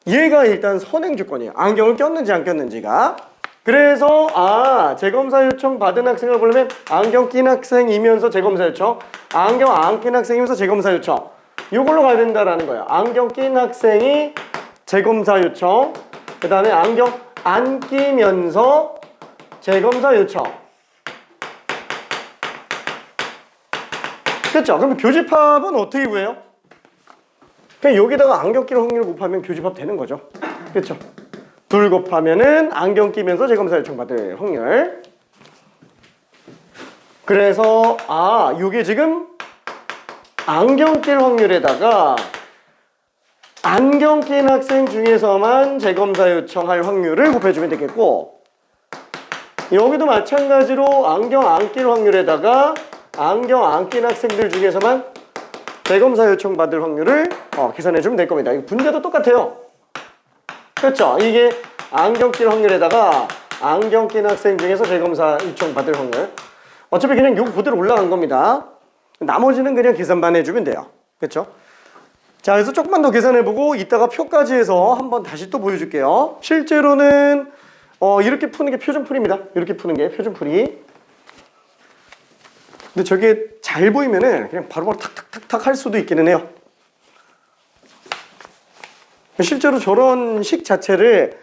얘가 일단 선행 조건이에요. 안경을 꼈는지 안 꼈는지가. 그래서 재검사 요청 받은 학생을 보려면 안경 낀 학생이면서 재검사 요청, 안경 안 낀 학생이면서 재검사 요청. 이걸로 가야 된다라는 거예요. 안경 낀 학생이 재검사 요청, 그 다음에 안경 안 끼면서 재검사 요청. 그렇죠? 그럼 교집합은 어떻게 구해요? 그냥 여기다가 안경 낄 확률을 곱하면 교집합 되는 거죠. 그렇죠? 둘 곱하면은 안경 끼면서 재검사 요청 받을 확률. 그래서 요게 지금 안경 낄 확률에다가 안경 낀 학생 중에서만 재검사 요청할 확률을 곱해주면 되겠고, 여기도 마찬가지로 안경 안 낄 확률에다가 안경 안 낀 학생들 중에서만 재검사 요청 받을 확률을 계산해주면 될 겁니다. 이거 문제도 똑같아요. 그렇죠? 이게 안경 낄 확률에다가 안경 낀 학생 중에서 재검사 요청 받을 확률. 어차피 그냥 요거 그대로 올라간 겁니다. 나머지는 그냥 계산만 해주면 돼요. 그렇죠? 자, 그래서 조금만 더 계산해보고 이따가 표까지 해서 한번 다시 또 보여줄게요. 실제로는 이렇게 푸는 게 표준풀이입니다. 이렇게 푸는 게 표준풀이. 근데 저게 잘 보이면은 그냥 바로바로 탁탁탁탁 할 수도 있기는 해요. 실제로 저런 식 자체를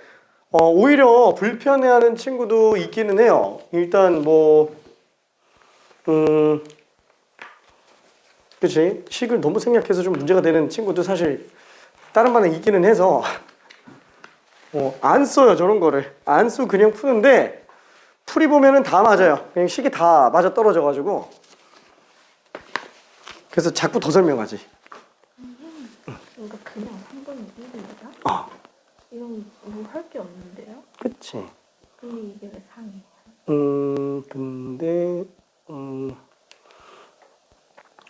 오히려 불편해하는 친구도 있기는 해요. 일단 그치? 식을 너무 생략해서 좀 문제가 되는 친구도 사실 다른 반에 있기는 해서 안 써요. 저런 거를 안 쓰고 그냥 푸는데 풀이 보면은 다 맞아요. 그냥 식이 다 맞아 떨어져 가지고 그래서 자꾸 더 설명하지. 그러니까 그냥 3분의 1이다? 어. 이건 뭐 할 게 없는데요? 그치. 근데 이게 왜 3이에요? 근데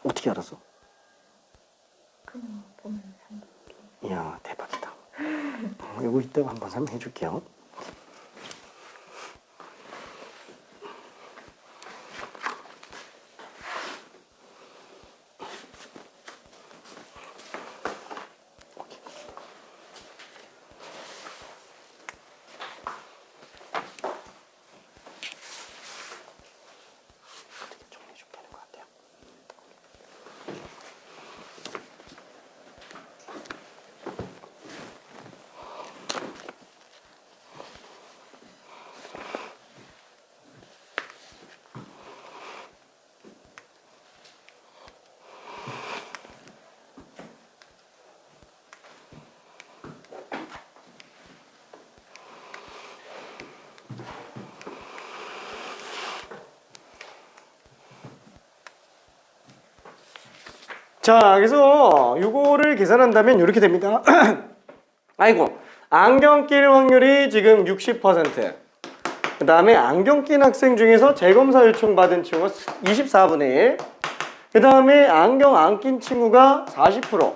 어떻게 알았어? 그냥 보면 3. 이야, 대박이다. 이거 이따가 한번 설명해 줄게요. 자, 그래서 요거를 계산한다면 이렇게 됩니다. 아이고, 안경 낄 확률이 지금 60%. 그 다음에 안경 낀 학생 중에서 재검사 요청 받은 친구가 24분의 1. 그 다음에 안경 안 낀 친구가 40%.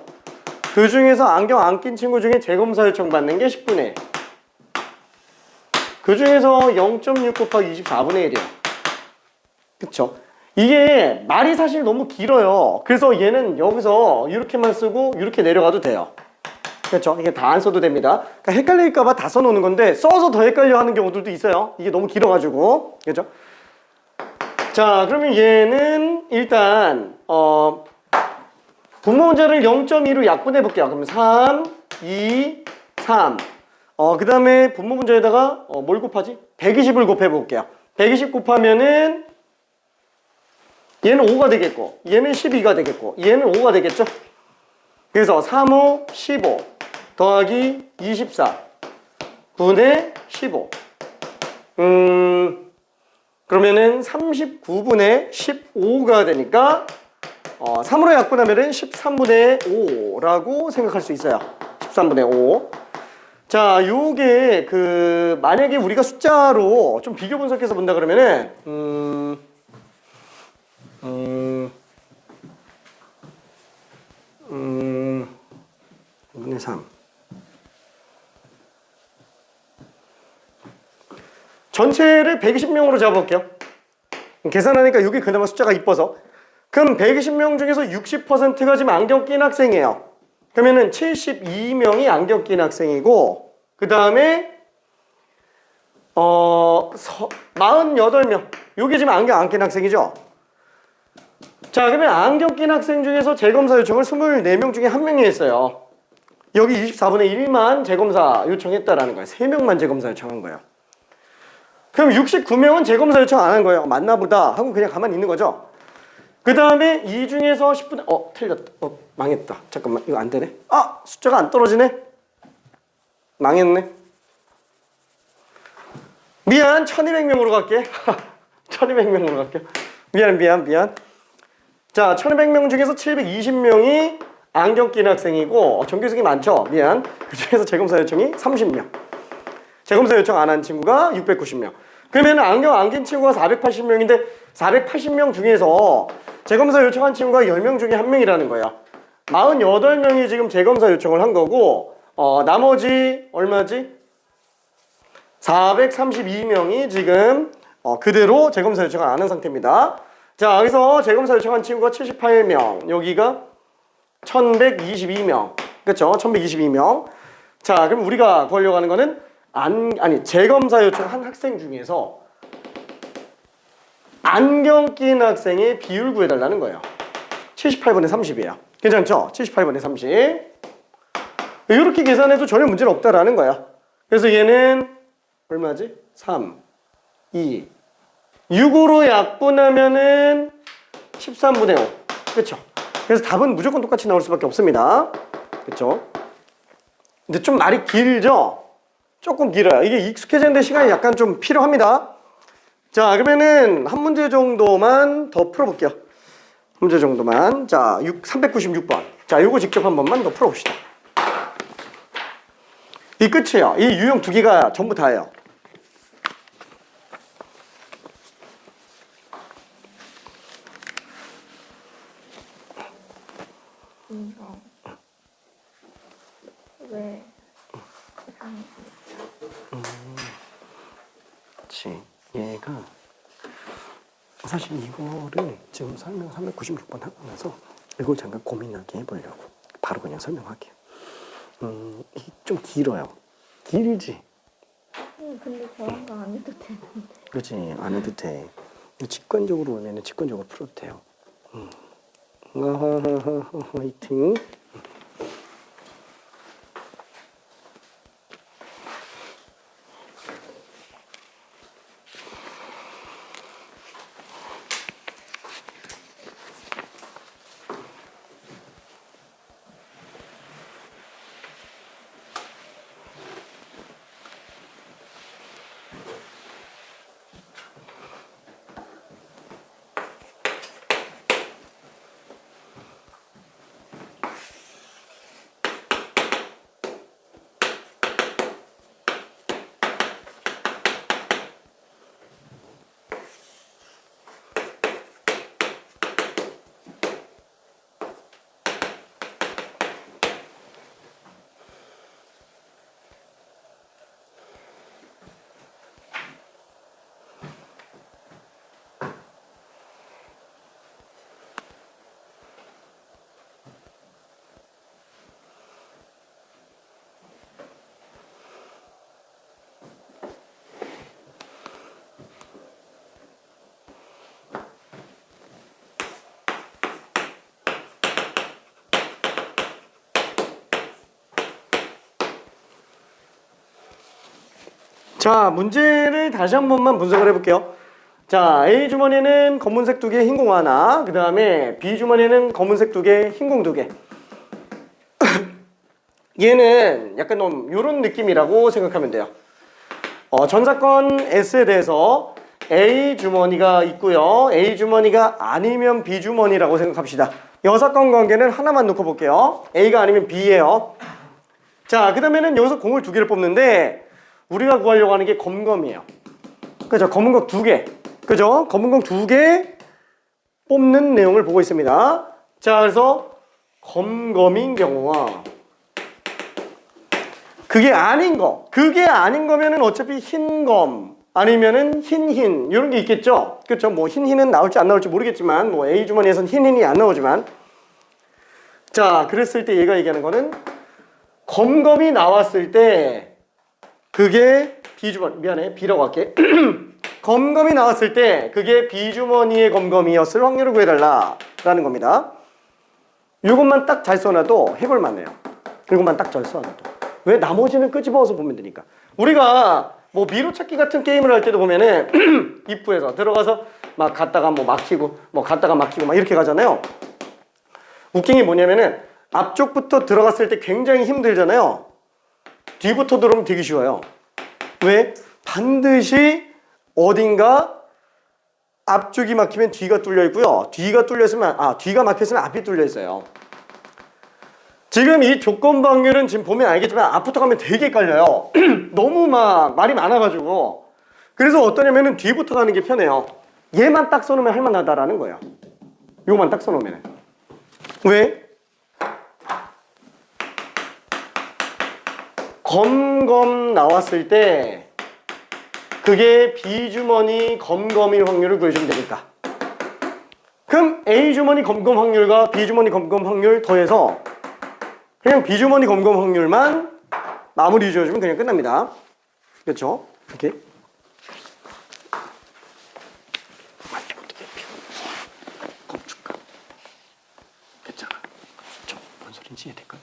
그 중에서 안경 안 낀 친구 중에 재검사 요청 받는 게 10분의 1. 그 중에서 0.6 곱하기 24분의 1이에요. 그쵸? 이게 말이 사실 너무 길어요. 그래서 얘는 여기서 이렇게만 쓰고 이렇게 내려가도 돼요. 그렇죠? 이게 다 안 써도 됩니다. 그러니까 헷갈릴까봐 다 써놓는 건데 써서 더 헷갈려 하는 경우들도 있어요. 이게 너무 길어가지고. 그렇죠? 자, 그러면 얘는 일단 분모 문자를 0.2로 약분해 볼게요. 그러면 3, 2, 3. 그 다음에 분모 문자에다가 뭘 곱하지? 120을 곱해 볼게요. 120 곱하면은 얘는 5가 되겠고 얘는 12가 되겠고 얘는 5가 되겠죠? 그래서 3, 5, 15 더하기 24 분의 15 그러면은 39분의 15가 되니까 3으로 약분하면은 13분의 5라고 생각할 수 있어요. 13분의 5. 자, 요게 만약에 우리가 숫자로 좀 비교 분석해서 본다 그러면은 5분의 3. 전체를 120명으로 잡아볼게요. 계산하니까 여기 그나마 숫자가 이뻐서. 그럼 120명 중에서 60%가 지금 안경 낀 학생이에요. 그러면은 72명이 안경 낀 학생이고, 그 다음에 48명. 요게 지금 안경 안 낀 학생이죠? 자, 그러면 안경 낀 학생 중에서 재검사 요청을 24명 중에 1명이 했어요. 여기 24분의 1만 재검사 요청했다라는 거예요. 3명만 재검사 요청한 거예요. 그럼 69명은 재검사 요청 안 한 거예요. 맞나 보다 하고 그냥 가만히 있는 거죠. 그 다음에 이 중에서 10분의 틀렸다. 망했다. 잠깐만, 이거 안 되네. 숫자가 안 떨어지네. 망했네. 미안, 1200명으로 갈게. 1200명으로 갈게요. 미안. 자, 1200명 중에서 720명이 안경 낀 학생이고 전교생이 많죠? 미안. 그 중에서 재검사 요청이 30명. 재검사 요청 안 한 친구가 690명. 그러면 안경 안 낀 친구가 480명인데 480명 중에서 재검사 요청한 친구가 10명 중에 1명이라는 거야. 48명이 지금 재검사 요청을 한 거고 나머지 얼마지? 432명이 지금 그대로 재검사 요청을 안 한 상태입니다. 자, 여기서 재검사 요청한 친구가 78명, 여기가 1122명. 그쵸? 1122명. 자, 그럼 우리가 구하려고 하는 거는 재검사 요청한 학생 중에서 안경 낀 학생의 비율 구해달라는 거예요. 78분의 30이에요. 괜찮죠? 78분의 30. 이렇게 계산해도 전혀 문제는 없다라는 거야. 그래서 얘는 얼마지? 3, 2, 6으로 약분하면은 13분의 5. 그쵸? 그래서 답은 무조건 똑같이 나올 수밖에 없습니다. 그쵸? 근데 좀 말이 길죠? 조금 길어요. 이게 익숙해지는데 시간이 약간 좀 필요합니다. 자, 그러면은 한 문제 정도만 더 풀어볼게요. 문제 정도만. 자, 396번. 자, 요거 직접 한 번만 더 풀어봅시다. 이 끝이에요. 이 유형 두 개가 전부 다예요. 이거 왜 상이 그렇지. 얘가 사실 이거를 지금 설명 396번 하고 나서 이걸 잠깐 고민하게 해보려고 바로 그냥 설명할게요. 이게 좀 길어요. 길지? 근데 저런 거 안 해도 되는데. 그렇지. 안 해도 돼. 직관적으로 오면은 직관적으로 풀어도 돼요. 화이팅. 자, 문제를 다시 한 번만 분석을 해볼게요. 자, A 주머니에는 검은색 2개, 흰 공 하나. 그 다음에 B 주머니에는 검은색 2개, 흰 공 2개. 얘는 약간 좀 이런 느낌이라고 생각하면 돼요. 전 사건 S에 대해서 A 주머니가 있고요. A 주머니가 아니면 B 주머니라고 생각합시다. 여사건 관계는 하나만 놓고 볼게요. A가 아니면 B예요. 자, 그 다음에는 여기서 공을 2개를 뽑는데 우리가 구하려고 하는 게 검검이에요. 그죠? 검은 공 2개. 그죠? 검은 공 2개 뽑는 내용을 보고 있습니다. 자, 그래서 검검인 경우와 그게 아닌 거면은 어차피 흰검 아니면은 흰 이런 게 있겠죠. 그렇죠? 뭐 흰은 나올지 안 나올지 모르겠지만 뭐 A 주머니에선 흰이 안 나오지만 자, 그랬을 때 얘가 얘기하는 거는 검검이 나왔을 때 그게 B주머니, 미안해, B라고 할게. 검검이 나왔을 때 그게 B주머니의 검검이었을 확률을 구해달라라는 겁니다. 이것만 딱 잘 써놔도 해볼만해요. 이것만 딱 잘 써놔도. 왜? 나머지는 끄집어서 보면 되니까. 우리가 뭐 미로찾기 같은 게임을 할 때도 보면은 입구에서 들어가서 막 갔다가 뭐 막히고 뭐 갔다가 막히고 막 이렇게 가잖아요. 웃긴 게 뭐냐면은 앞쪽부터 들어갔을 때 굉장히 힘들잖아요. 뒤부터 들어오면 되게 쉬워요. 왜? 반드시 어딘가 앞쪽이 막히면 뒤가 뚫려 있고요. 뒤가 뚫렸으면 뒤가 막혔으면 앞이 뚫려 있어요. 지금 이 조건 방률은 지금 보면 알겠지만 앞부터 가면 되게 깔려요. 너무 막 말이 많아가지고. 그래서 어떠냐면은 뒤부터 가는 게 편해요. 얘만 딱 써놓으면 할만하다라는 거예요. 요만 딱 써놓으면. 왜? 검검 나왔을 때 그게 B주머니 검검일 확률을 구해주면 되니까. 그럼 A주머니 검검 확률과 B주머니 검검 확률 더해서 그냥 B주머니 검검 확률만 마무리 지어주면 그냥 끝납니다. 그렇죠? 이렇게. 겁줄까? 괜찮아. 뭔 소린지 이해될까?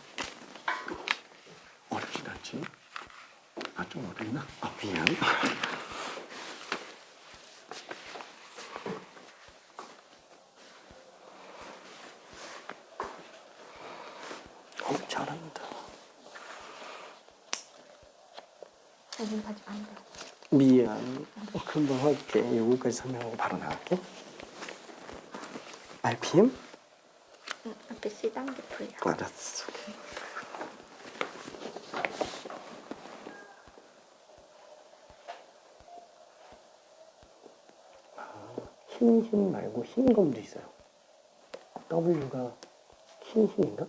어렵진 않지? 좀 어렵나? 미안. 잘한다. 여기까지 안 돼. 미안. 금방 할게. 요거까지 설명하고 바로 나갈게. RPM? 이제 C단계 풀려. 알았어. 흰 말고 흰 검도 있어요. W가 흰인가?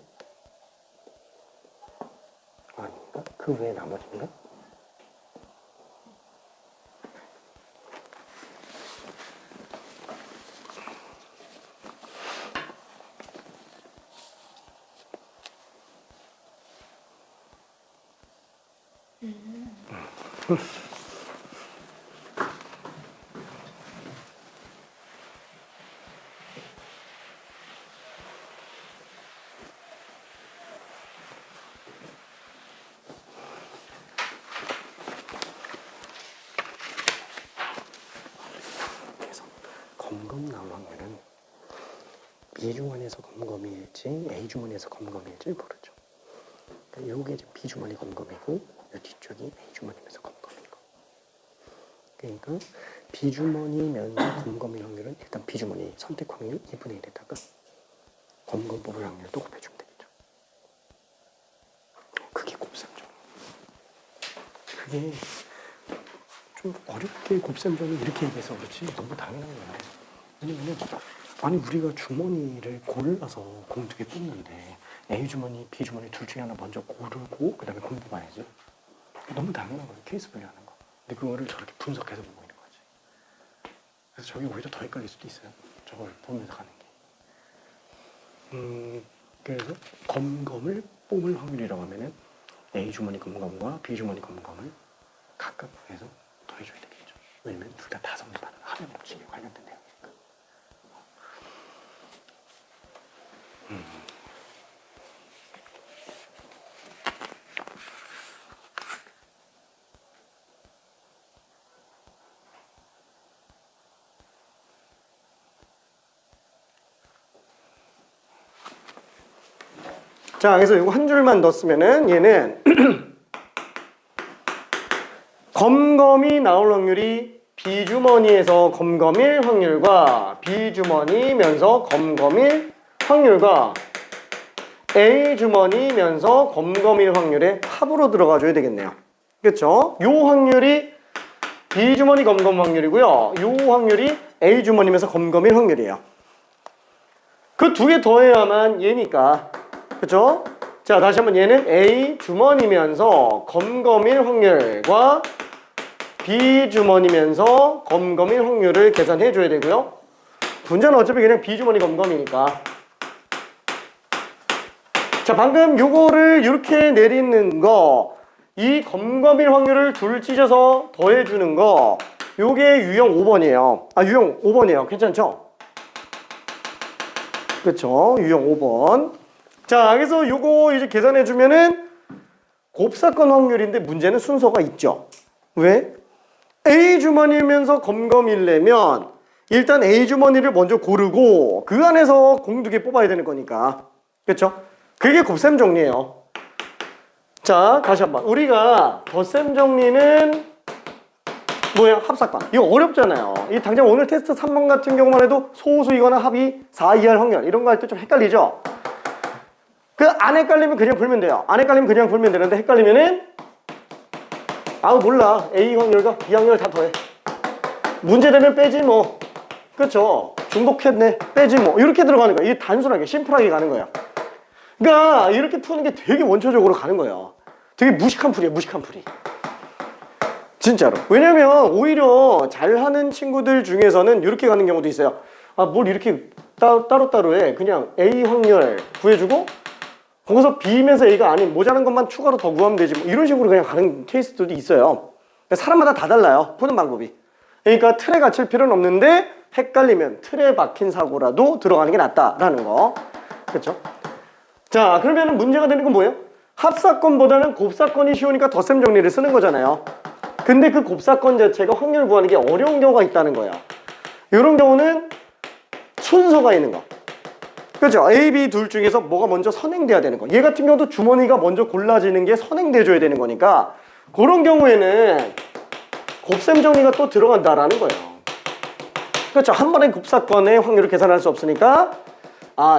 아닌가? 그 외에 나머지인가? 그래서 검검 나올 확률은 B 주머니에서 검검일지 A 주머니에서 검검일지 모르죠. 그러니까 요게 이제 B 주머니 검검이고 요 뒤쪽이 A 주머니면서 검검인 거. 그러니까 B 주머니면서 검검일 확률은 일단 B 주머니 선택 확률 2분의 1에다가 검검 뽑을 확률도 곱해주면 되겠죠. 그게 곱셈죠. 그게 좀 어렵게 곱셈전을 이렇게 얘기해서 그렇지 너무 당연한 거야. 왜냐면은 아니 우리가 주머니를 골라서 공두개 뽑는데 A 주머니, B 주머니 둘 중에 하나 먼저 고르고 그 다음에 공부 봐야지. 너무 당연한 거야. 케이스 분리하는 거. 근데 그거를 저렇게 분석해서 보고 있는 거지. 그래서 저게 오히려 더 헷갈릴 수도 있어요. 저걸 보면서 가는 게. 그래서 검검을 뽑을 확률이라고 하면은 A 주머니 검검과 B 주머니 검검을 각각 해서 더해줘야 되겠죠. 왜냐면 둘 다 다성립하는 합의 법칙에 관련된 내용이니까. 자, 그래서 이거 한 줄만 넣었으면은 얘는 검검이 나올 확률이 B주머니에서 검검일 확률과 B주머니면서 검검일 확률과 A주머니면서 검검일 확률의 합으로 들어가줘야 되겠네요. 그렇죠? 요 확률이 B주머니 검검 확률이고요. 요 확률이 A주머니면서 검검일 확률이에요. 그 두 개 더해야만 얘니까. 그렇죠? 자, 다시 한번 얘는 A 주머니면서 검검일 확률과 B 주머니면서 검검일 확률을 계산해 줘야 되고요. 분자는 어차피 그냥 B 주머니 검검이니까. 자, 방금 요거를 이렇게 내리는 거, 이 검검일 확률을 둘 찢어서 더해 주는 거, 요게 유형 5번이에요. 아, 유형 5번이에요. 괜찮죠? 그렇죠? 유형 5번. 자, 그래서 요거 이제 계산해 주면은 곱사건 확률인데 문제는 순서가 있죠. 왜? A 주머니면서 검검이려면 일단 A 주머니를 먼저 고르고 그 안에서 공 두 개 뽑아야 되는 거니까. 그렇죠? 그게 곱셈 정리예요. 자, 다시 한번. 우리가 덧셈 정리는 뭐야? 합사건. 이거 어렵잖아요. 이 당장 오늘 테스트 3번 같은 경우만 해도 소수이거나 합이 4 이하일 확률 이런 거 할 때 좀 헷갈리죠? 그 안 헷갈리면 그냥 풀면 돼요. 안 헷갈리면 그냥 풀면 되는데 헷갈리면은 몰라. A 확률과 B 확률 다 더해. 문제 되면 빼지 뭐. 그렇죠? 중복했네. 빼지 뭐. 이렇게 들어가는 거야. 이게 단순하게 심플하게 가는 거야. 그러니까 이렇게 푸는 게 되게 원초적으로 가는 거예요. 되게 무식한 풀이야. 무식한 풀이. 진짜로. 왜냐면 오히려 잘하는 친구들 중에서는 이렇게 가는 경우도 있어요. 뭘 이렇게 따로따로 해. 그냥 A 확률 구해주고 거기서 B면서 A가 아닌 모자란 것만 추가로 더 구하면 되지 뭐 이런 식으로 그냥 가는 케이스들도 있어요. 사람마다 다 달라요. 푸는 방법이. 그러니까 틀에 갇힐 필요는 없는데 헷갈리면 틀에 박힌 사고라도 들어가는 게 낫다라는 거. 그렇죠? 자, 그러면 문제가 되는 건 뭐예요? 합사건보다는 곱사건이 쉬우니까 덧셈 정리를 쓰는 거잖아요. 근데 그 곱사건 자체가 확률 구하는 게 어려운 경우가 있다는 거예요. 이런 경우는 순서가 있는 거. 그렇죠? A, B 둘 중에서 뭐가 먼저 선행돼야 되는 거. 얘 같은 경우도 주머니가 먼저 골라지는 게 선행돼줘야 되는 거니까 그런 경우에는 곱셈 정리가 또 들어간다라는 거예요. 그렇죠? 한 번에 곱사건의 확률을 계산할 수 없으니까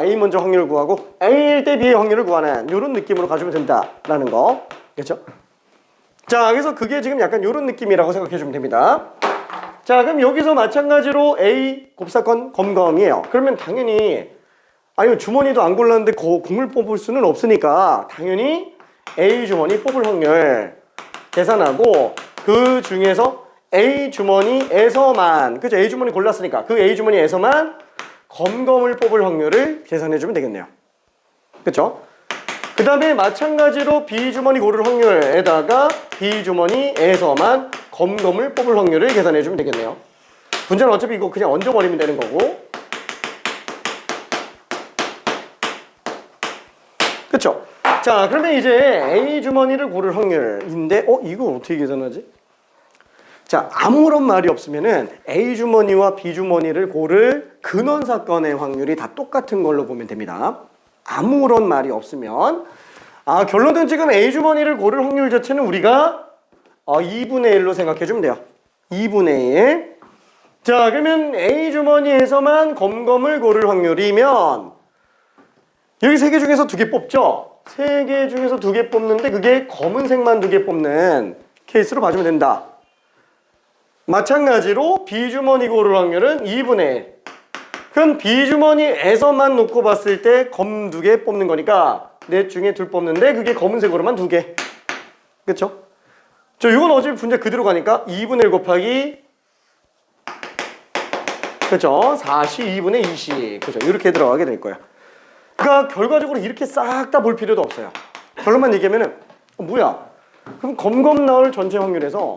A 먼저 확률을 구하고 A일 때 B의 확률을 구하는 이런 느낌으로 가지면 된다라는 거. 그렇죠? 자, 그래서 그게 지금 약간 이런 느낌이라고 생각해 주면 됩니다. 자, 그럼 여기서 마찬가지로 A 곱사건 검검이에요. 그러면 당연히 아니 주머니도 안 골랐는데 공을 뽑을 수는 없으니까 당연히 A 주머니 뽑을 확률 계산하고 그 중에서 A 주머니에서만 그죠? A 주머니 골랐으니까 그 A 주머니에서만 검검을 뽑을 확률을 계산해 주면 되겠네요. 그렇죠? 그 다음에 마찬가지로 B 주머니 고를 확률에다가 B 주머니에서만 검검을 뽑을 확률을 계산해 주면 되겠네요. 문제는 어차피 이거 그냥 얹어버리면 되는 거고. 그쵸? 자, 그러면 이제 A 주머니를 고를 확률인데, 이거 어떻게 계산하지? 자, 아무런 말이 없으면은 A 주머니와 B 주머니를 고를 근원 사건의 확률이 다 똑같은 걸로 보면 됩니다. 아무런 말이 없으면. 결론은 지금 A 주머니를 고를 확률 자체는 우리가 2분의 1로 생각해 주면 돼요. 2분의 1. 자, 그러면 A 주머니에서만 검검을 고를 확률이면 여기 3개 중에서 2개 뽑죠? 3개 중에서 2개 뽑는데 그게 검은색만 2개 뽑는 케이스로 봐주면 된다. 마찬가지로 B주머니 고를 확률은 2분의 1. 그럼 B주머니에서만 놓고 봤을 때 검 2개 뽑는 거니까 넷 중에 둘 뽑는데 그게 검은색으로만 2개. 그쵸? 이건 어차피 분자 그대로 가니까 2분의 1 곱하기 그쵸? 4시 2분의 2시. 그죠? 이렇게 들어가게 될 거예요. 그러니까 결과적으로 이렇게 싹 다 볼 필요도 없어요. 결론만 얘기하면은 뭐야? 그럼 검검 나올 전체 확률에서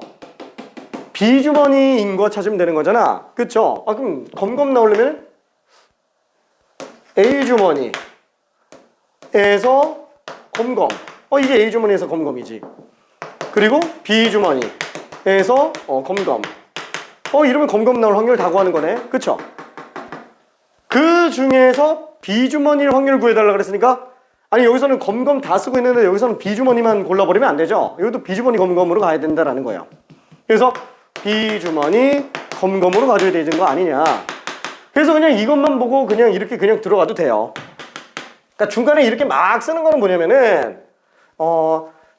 B주머니인 거 찾으면 되는 거잖아. 그쵸? 그럼 검검 나오려면 A주머니에서 검검. 이게 A주머니에서 검검이지. 그리고 B주머니에서 검검. 이러면 검검 나올 확률 다 구하는 거네. 그쵸? 그 중에서 B주머니 확률 구해달라 그랬으니까 아니 여기서는 검검 다 쓰고 있는데 여기서는 B주머니만 골라버리면 안 되죠. 여기도 B주머니 검검으로 가야 된다라는 거예요. 그래서 B주머니 검검으로 가줘야 되는 거 아니냐. 그래서 그냥 이것만 보고 그냥 이렇게 그냥 들어가도 돼요. 그러니까 중간에 이렇게 막 쓰는 거는 뭐냐면은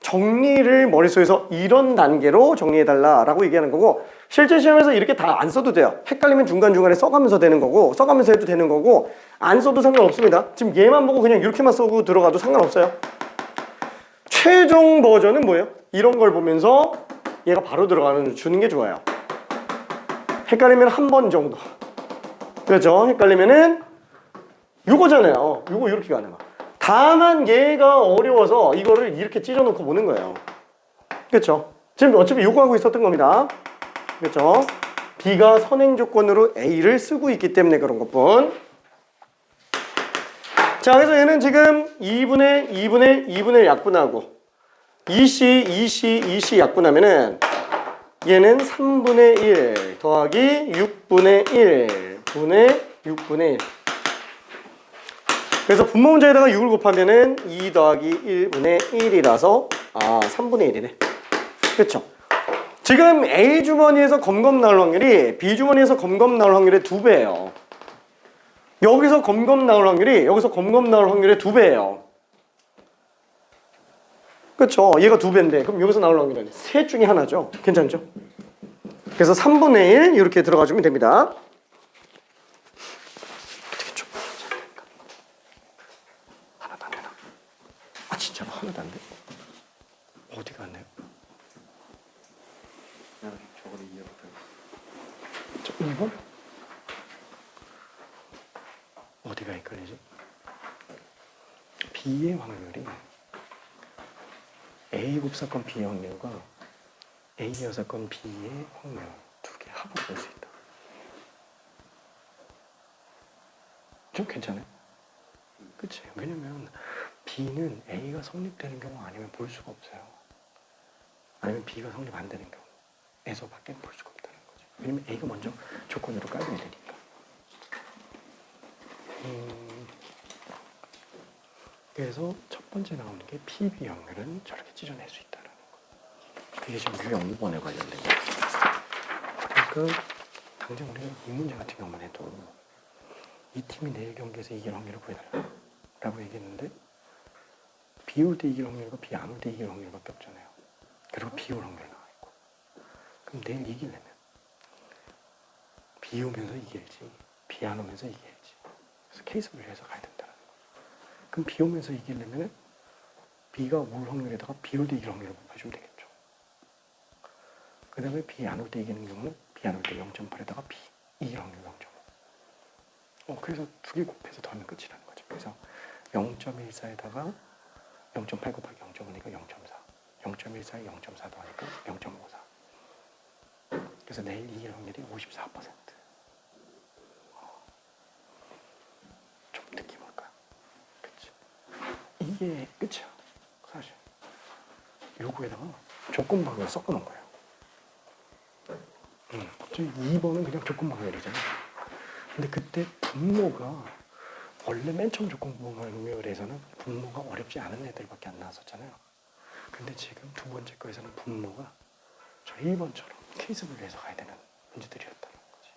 정리를 머릿속에서 이런 단계로 정리해달라라고 얘기하는 거고 실제 시험에서 이렇게 다 안 써도 돼요. 헷갈리면 중간중간에 써가면서 되는 거고 써가면서 해도 되는 거고 안 써도 상관없습니다. 지금 얘만 보고 그냥 이렇게만 쓰고 들어가도 상관없어요. 최종 버전은 뭐예요? 이런 걸 보면서 얘가 바로 주는 게 좋아요. 헷갈리면 한 번 정도. 그렇죠? 헷갈리면은 요거잖아요. 요거 이렇게 가는 거. 다만 얘가 어려워서 이거를 이렇게 찢어놓고 보는 거예요. 그렇죠? 지금 어차피 요거 하고 있었던 겁니다. 그렇죠? B가 선행 조건으로 A를 쓰고 있기 때문에 그런 것뿐. 자, 그래서 얘는 지금 2분의 약분하고 2C 약분하면은 얘는 3분의 1 더하기 6분의 1 분의 6분의 1. 그래서 분모 문자에다가 6을 곱하면은 2 더하기 1분의 1이라서 3분의 1이네. 그렇죠? 지금 A 주머니에서 검검 나올 확률이 B 주머니에서 검검 나올 확률의 2배예요. 여기서 검검 나올 확률이 여기서 검검 나올 확률의 2배예요. 그렇죠? 얘가 2배인데 그럼 여기서 나올 확률은 셋 중에 하나죠. 괜찮죠? 그래서 3분의 1 이렇게 들어가 주면 됩니다. 어떻게 좀 하나도 안 되나? 진짜로 하나도 안 돼? 어디 갔나요? 저거를 이해부터 1번? 어디가 헷갈리지? B의 확률이 A 곱사건 B의 확률과 A 여사건 B의 확률 두 개 합으로 볼 수 있다. 좀 괜찮아요? 그치? 왜냐면 B는 A가 성립되는 경우 아니면 볼 수가 없어요. 아니면 B가 성립 안 되는 경우에서밖에 볼 수가 없다는 거죠. 왜냐면 A가 먼저 조건으로 깔려야 되니까. 그래서 첫 번째 나오는 게 PB 확률은 저렇게 찢어낼 수 있다는 거. 이게 지금 유형 5번에 관련된 거예요. 그러니까 당장 우리가 이 문제 같은 경우만 해도 이 팀이 내일 경기에서 이길 확률을 구해달라 라고 얘기했는데 비 올 때 이길 확률과 비 안 올 때 이길 확률밖에 없잖아요. 그리고 비 올 확률 나와 있고. 그럼 내일 이기려면 비 오면서 이길지 비 안 오면서 이길지. 그래서 케이스 분류해서 가야 된다는 거. 그럼 비 오면서 이기려면 비가 올 확률에다가 비 올 때 이길 확률을 곱해주면 되겠죠. 그 다음에 비 안 올 때 이기는 경우는 비 안 올 때 0.8에다가 비 이길 확률 0.5. 그래서 두 개 곱해서 더하면 끝이라는 거죠. 그래서 0.14에다가 0.8 곱하기 0.5니까 0.4. 0.14에 0.4 더하니까 0.54. 그래서 내일 이길 확률이 54%. 좀 느낌 올까요? 그치? 이게 끝이야. 사실. 요거에다가 조건방을 섞어놓은 거예요. 저희 2번은 그냥 조건방열이잖아요. 근데 그때 분모가 원래 맨 처음 조건방열에서는 분모가 어렵지 않은 애들밖에 안 나왔었잖아요. 근데 지금 두 번째 거에서는 분모가 저 1번처럼 케이스 분류해서 가야 되는 문제들이었다는 거지.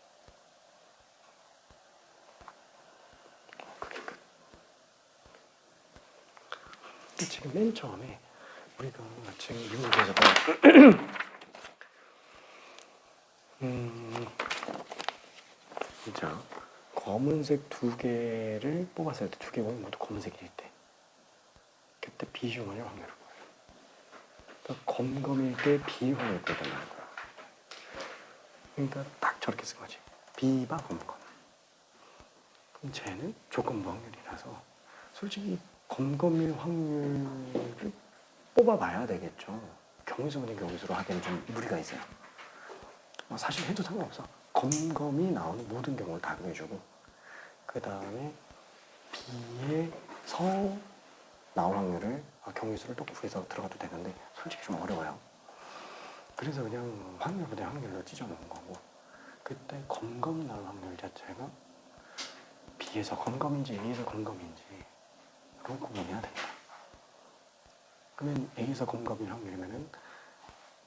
그게 끝. 근데 지금 맨 처음에 우리가 지금 이 문제에서 자, 검은색 두 개를 뽑았을 때 두 개가 모두 검은색일 때 그때 비중을 확률을 보여요. 그러니까 검검일 때 비확률을 보여달라는 거야. 그러니까 딱 저렇게 쓴 거지. 비바 검검. 그럼 쟤는 조건부 확률이라서 솔직히 검검일 확률을 뽑아봐야 되겠죠. 경우수분의 경우수로 하기에는 좀 무리가 있어요. 사실 해도 상관없어. 검검이 나오는 모든 경우를 다 구해주고 그 다음에 B에서 나올 확률을 경우수를 또 구해서 들어가도 되는데 솔직히 좀 어려워요. 그래서 그냥 확률보다 확률로 찢어놓은 거고 그때 검검 나올 확률 자체가 B에서 검검인지 A에서 검검인지 로 구분해야 된다. 그러면 A에서 검검일 확률이면은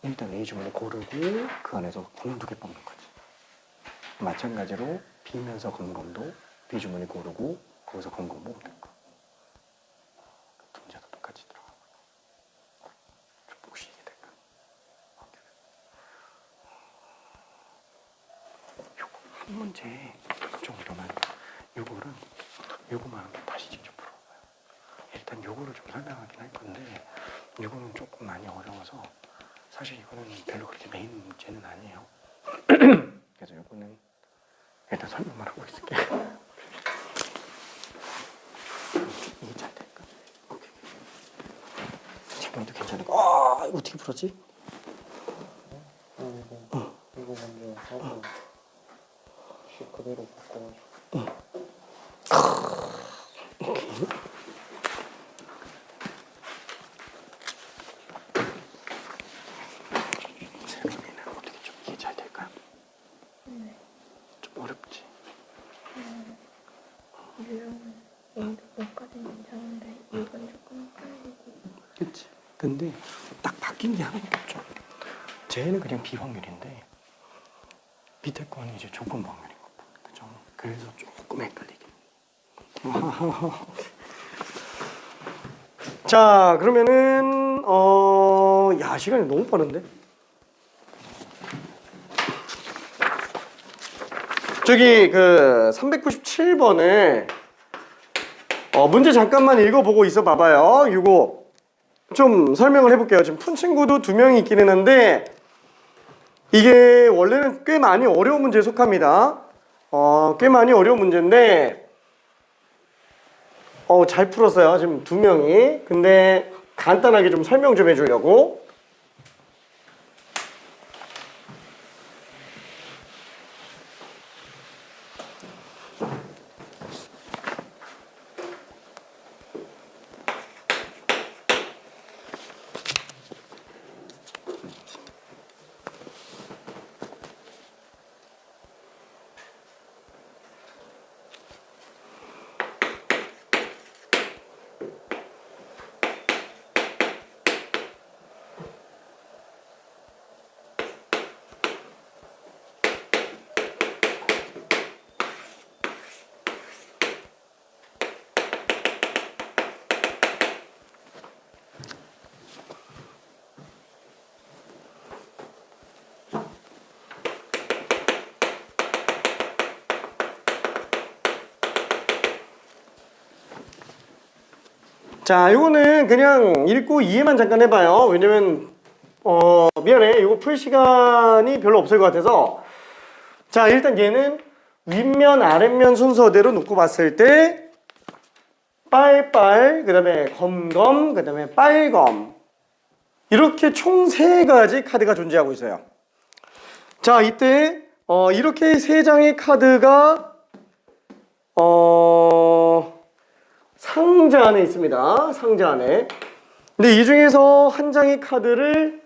일단 A 주문을 고르고 그 안에서 검 두 개 뽑는 거지. 마찬가지로 B면서 검검도 B 주문을 고르고 거기서 검검 뽑으면 될 거. 문제도 똑같이 들어가고. 좀 혹시 이해될까? 요거 한 문제 정도만 요거만 다시 직접 풀어봐요. 일단 요거를 좀 설명하긴 할 건데 요거는 조금 많이 어려워서 사실 이거는 별로 그렇게 메인 문제는 아니에요. 그래서 요거는 일단 설명만 하고 있을게. 이게 잘 될까? 오케이. 잠깐만도 괜찮을까? 이거 어떻게 풀었지? 이거 먼저 하고 시 그대로 바꿔가지고. 오케이. 세롬이는 어떻게 좀 이해 잘 될까요? 네. 좀 어렵지? 유형은 A도 B까지는 괜찮은데 이건 조금 헷갈리고. 그치? 근데 딱 바뀐 게 하나밖에 없죠. 쟤는 그냥 비확률인데 밑에 거는 이제 조건 확률인 거. 그죠? 그래서 조금 헷갈리긴. 자, 그러면은 야, 시간이 너무 빠른데? 저기 그 397번에 문제 잠깐만 읽어보고 있어 봐봐요. 이거 좀 설명을 해볼게요. 지금 푼 친구도 두 명이 있긴 했는데 이게 원래는 꽤 많이 어려운 문제에 속합니다. 꽤 많이 어려운 문제인데 잘 풀었어요. 지금 두 명이. 근데 간단하게 좀 설명 좀 해주려고. 자, 이거는 그냥 읽고 이해만 잠깐 해봐요. 왜냐면 미안해. 이거 풀 시간이 별로 없을 것 같아서. 자, 일단 얘는 윗면 아랫면 순서대로 놓고 봤을 때 빨빨, 그 다음에 검검, 그 다음에 빨검, 이렇게 총 3가지 카드가 존재하고 있어요. 자, 이때 이렇게 3장의 카드가 상자 안에 있습니다. 상자 안에. 근데 이 중에서 한 장의 카드를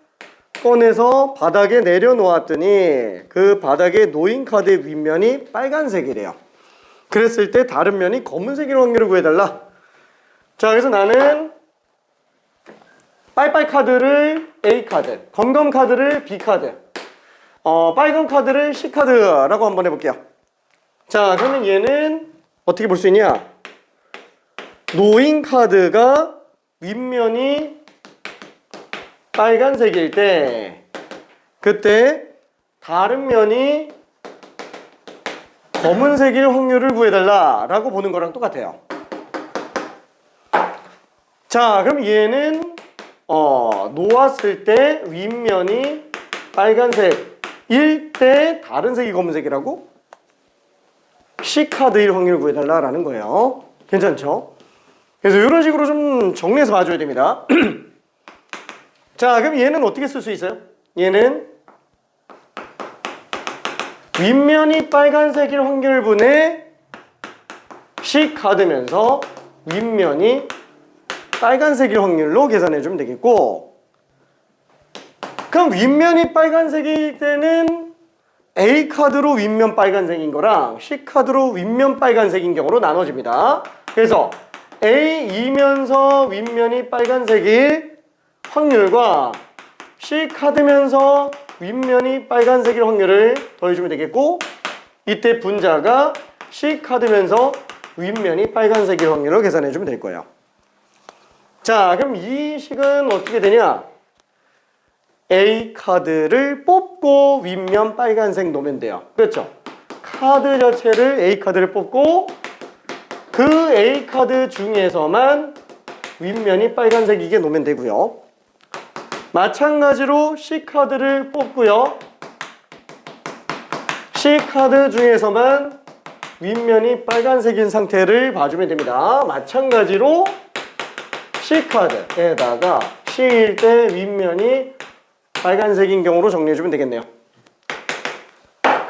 꺼내서 바닥에 내려놓았더니 그 바닥에 놓인 카드의 윗면이 빨간색이래요. 그랬을 때 다른 면이 검은색일 확률을 구해달라. 자, 그래서 나는 빨빨 카드를 A 카드, 검검 카드를 B 카드, 빨간 카드를 C 카드라고 한번 해볼게요. 자, 그러면 얘는 어떻게 볼 수 있냐? 놓인 카드가 윗면이 빨간색일 때 그때 다른 면이 검은색일 확률을 구해달라 라고 보는 거랑 똑같아요. 자, 그럼 얘는 놓았을 때 윗면이 빨간색일 때 다른 색이 검은색이라고 C카드일 확률을 구해달라 라는 거예요. 괜찮죠? 그래서 이런 식으로 좀 정리해서 봐줘야 됩니다. 자, 그럼 얘는 어떻게 쓸 수 있어요? 얘는 윗면이 빨간색일 확률분의 C카드면서 윗면이 빨간색일 확률로 계산해주면 되겠고, 그럼 윗면이 빨간색일 때는 A카드로 윗면 빨간색인 거랑 C카드로 윗면 빨간색인 경우로 나눠집니다. 그래서 A이면서 윗면이 빨간색일 확률과 C카드면서 윗면이 빨간색일 확률을 더해주면 되겠고, 이때 분자가 C카드면서 윗면이 빨간색일 확률을 계산해주면 될 거예요. 자, 그럼 이 식은 어떻게 되냐? A카드를 뽑고 윗면 빨간색 놓으면 돼요. 그렇죠? 카드 자체를 A카드를 뽑고 그 A카드 중에서만 윗면이 빨간색이게 놓으면 되고요. 마찬가지로 C카드를 뽑고요. C카드 중에서만 윗면이 빨간색인 상태를 봐주면 됩니다. 마찬가지로 C카드에다가 C일 때 윗면이 빨간색인 경우로 정리해주면 되겠네요.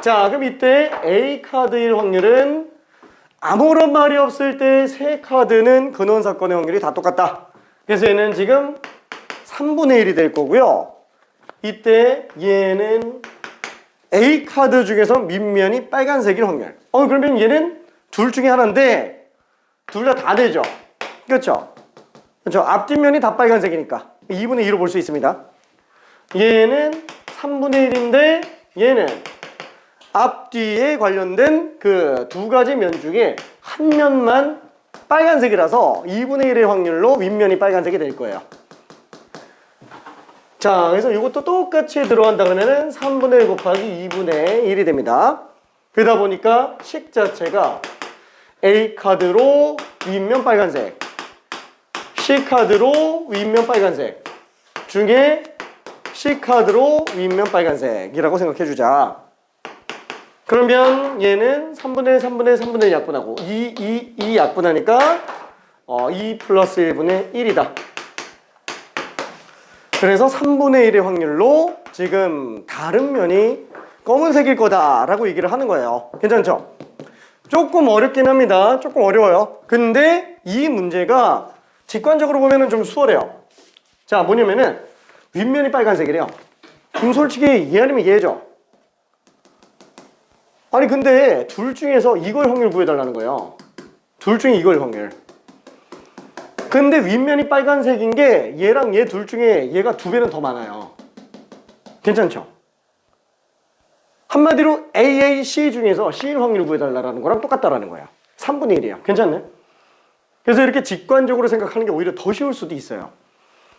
자, 그럼 이때 A카드일 확률은 아무런 말이 없을 때 세 카드는 근원 사건의 확률이 다 똑같다. 그래서 얘는 지금 3분의 1이 될 거고요. 이때 얘는 A카드 중에서 윗면이 빨간색일 확률. 그러면 얘는 둘 중에 하나인데 둘 다 되죠. 그렇죠? 그렇죠. 앞뒷면이 다 빨간색이니까 2분의 2로 볼 수 있습니다. 얘는 3분의 1인데 얘는 앞뒤에 관련된 그 2가지 면 중에 한 면만 빨간색이라서 2분의 1의 확률로 윗면이 빨간색이 될 거예요. 자, 그래서 이것도 똑같이 들어간다 그러면은 3분의 1 곱하기 2분의 1이 됩니다. 그러다 보니까 식 자체가 A카드로 윗면 빨간색, C카드로 윗면 빨간색 중에 C카드로 윗면 빨간색이라고 생각해주자. 그러면 얘는 3분의 1, 3분의 1, 3분의 1 약분하고 2 약분하니까 2 플러스 1분의 1이다. 그래서 3분의 1의 확률로 지금 다른 면이 검은색일 거다라고 얘기를 하는 거예요. 괜찮죠? 조금 어렵긴 합니다. 조금 어려워요. 근데 이 문제가 직관적으로 보면은 좀 수월해요. 자, 뭐냐면은 윗면이 빨간색이래요. 그럼 솔직히 이해 아니면 이해죠. 아니 근데 둘 중에서 이걸 확률 구해달라는 거예요. 둘 중에 이걸 확률. 근데 윗면이 빨간색인 게 얘랑 얘 둘 중에 얘가 2배는 더 많아요. 괜찮죠? 한마디로 AAC 중에서 C일 확률 구해달라는 거랑 똑같다라는 거예요. 3분의 1이에요. 괜찮네? 그래서 이렇게 직관적으로 생각하는 게 오히려 더 쉬울 수도 있어요.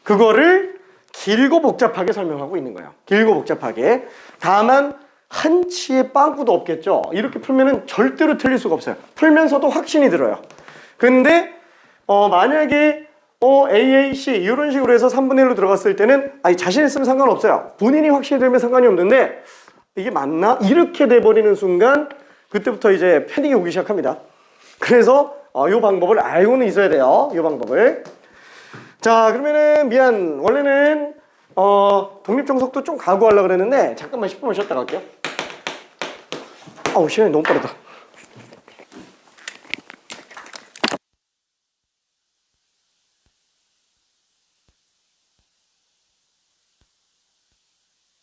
그거를 길고 복잡하게 설명하고 있는 거예요. 길고 복잡하게. 다만 한치의 빵꾸도 없겠죠. 이렇게 풀면은 절대로 틀릴 수가 없어요. 풀면서도 확신이 들어요. 근데 만약에 AAC 이런 식으로 해서 3분의 1로 들어갔을 때는 아니 자신 있으면 상관없어요. 본인이 확신이 들면 상관이 없는데 이게 맞나? 이렇게 돼버리는 순간 그때부터 이제 패닉이 오기 시작합니다. 그래서 이 방법을 알고는 있어야 돼요. 이 방법을. 자, 그러면은 미안. 원래는 독립정석도 좀 가고 하려고 그랬는데 잠깐만 10분만 쉬었다 갈게요. 아우, 시간이 너무 빠르다.